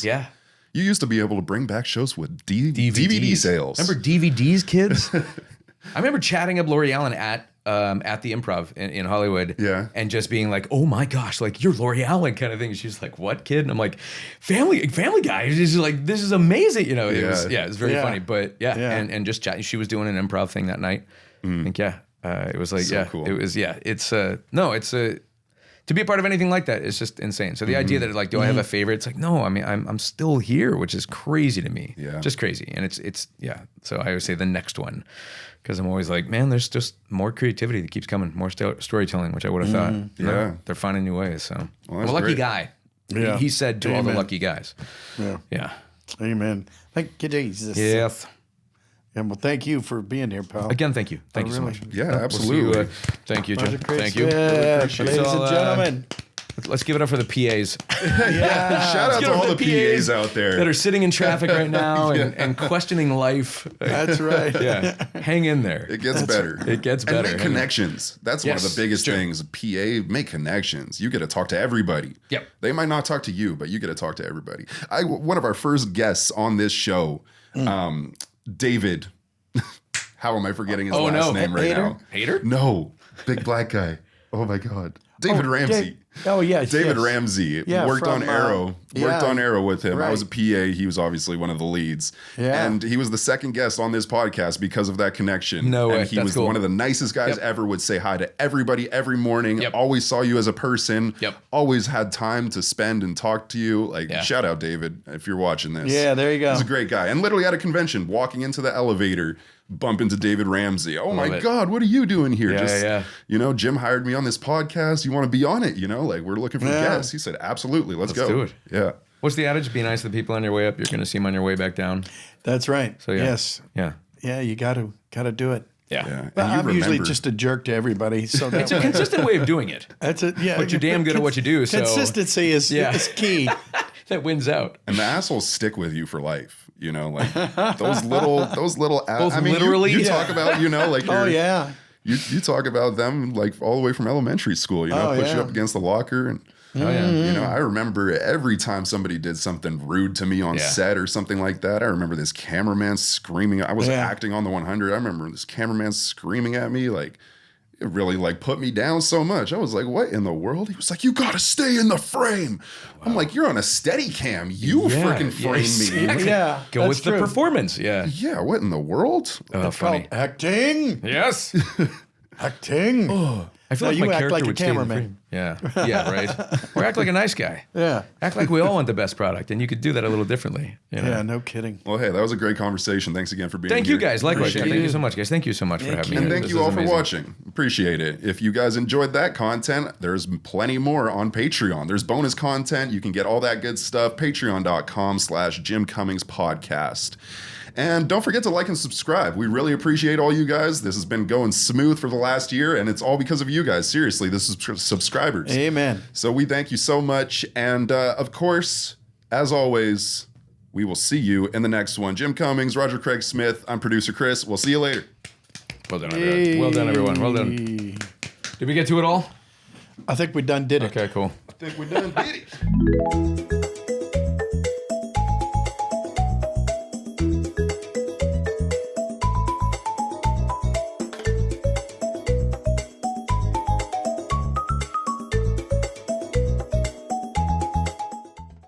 Yeah. You used to be able to bring back shows with DVD sales. Remember DVDs, kids? I remember chatting up Lori Allen at the Improv in Hollywood. Yeah. And just being like, "Oh my gosh, like you're Lori Allen," kind of thing. She's like, "What, kid?" And I'm like, Family Guy." She's like, "This is amazing." You know, it was very Yeah. funny. But yeah, Yeah. and just chatting. She was doing an improv thing that night. I think it was like So cool. it was it's to be a part of anything like that is just insane. So the idea that like, do I have a favorite? It's like, no, I mean, I'm still here, which is crazy to me. Yeah. Just crazy. And it's So I always say the next one, because I'm always like, man, there's just more creativity that keeps coming, more storytelling, which I would have thought. Yeah. No, they're finding new ways. So Well, I'm that's a lucky great. guy. Yeah. He said to all the Amen. lucky guys. Yeah. Yeah. Amen. Thank you, Jesus. Yes. And well, thank you for being here, pal. Again, thank you. Thank you so really- much. Yeah, We'll see absolutely. you, thank you, Jim. Roger Chris. Thank you. Yeah, appreciate ladies it. and So, gentlemen. Let's give it up for the PAs. Shout out Get to over all the PAs out there. that are sitting in traffic right now and questioning life. That's right. Yeah, hang in there. It gets better. It gets And better. make connections. That's one of Yes, the biggest sure. things. PA, make connections. You get to talk to everybody. Yep. They might not talk to you, but you get to talk to everybody. One of our first guests on this show, David. How am I forgetting his last name right now? Hater? No, big black guy. Oh my God, David Ramsey. Yes. David yes. Ramsey Yeah, worked from, on Arrow. yeah. Worked on Arrow with him. I Right. was a PA. He was obviously one of the leads. Yeah. And he was the second guest on this podcast because of that connection. No way. And he That's was cool. one of the nicest guys Yep. ever. Would say hi to everybody every morning. Yep. Always saw you as a person. Yep. Always had time to spend and talk to you. Like Yeah. shout out David if you're watching this. Yeah, there you go. He's a great guy. And literally at a convention, walking into the elevator, bump into David Ramsey. Oh my it. God, what are you doing here? Yeah, yeah. You know, Jim hired me on this podcast. You want to be on it? You know, like we're looking for Yeah. guests. He said, absolutely. Let's go. do it. Yeah. What's the adage? Be nice to the people on your way up. You're going to see them on your way back down. That's right. So yeah. Yes. Yeah. Yeah, you got to do it. Yeah. Well, And you I'm usually remember- just a jerk to everybody. So It's a consistent way of doing it. that's it. Yeah, But you're damn good at what you do. So Consistency is key. that wins out. And the assholes stick with you for life. You know, like those little. Both I mean, literally? you talk about, you know, like Oh your- yeah. You talk about them like all the way from elementary school, you know, Oh, put you yeah. up against the locker. And, Oh yeah. you know, I remember every time somebody did something rude to me on Yeah. set or something like that. I remember this cameraman screaming. I was Yeah. acting on the 100. I remember this cameraman screaming at me. Like, it really like put me down so much. I was like, what in the world? He was like, you got to stay in the frame. I'm like, you're on a steady cam. You freaking frame me. Yeah. Go with the performance. Yeah. Yeah, what in the world? Oh, funny. Acting. Yes. Acting. I feel No, like you my act character like a would stay in the cameraman. frame. Yeah. Yeah, right. Or act like a nice guy. Yeah. Act like we all want the best product, and you could do that a little differently. You know? Yeah. No kidding. Well, hey, that was a great conversation. Thanks again for being Thank here. you guys. Likewise. Yeah, Appreciate thank it. you so much, guys. Thank you so much for having me. And here. thank This you is all for amazing. watching. Appreciate it. If you guys enjoyed that content, there's plenty more on Patreon. There's bonus content. You can get all that good stuff. Patreon.com/jimcummingspodcast. And don't forget to like and subscribe. We really appreciate all you guys. This has been going smooth for the last year, and it's all because of you guys. Seriously, this is subscribers. Amen. So we thank you so much. And of course, as always, we will see you in the next one. Jim Cummings, Roger Craig Smith. I'm producer Chris. We'll see you later. Well done, everyone. Well done, everyone. Well done. Did we get to it all? I think we done did it. Okay, cool. I think we're done. Did it.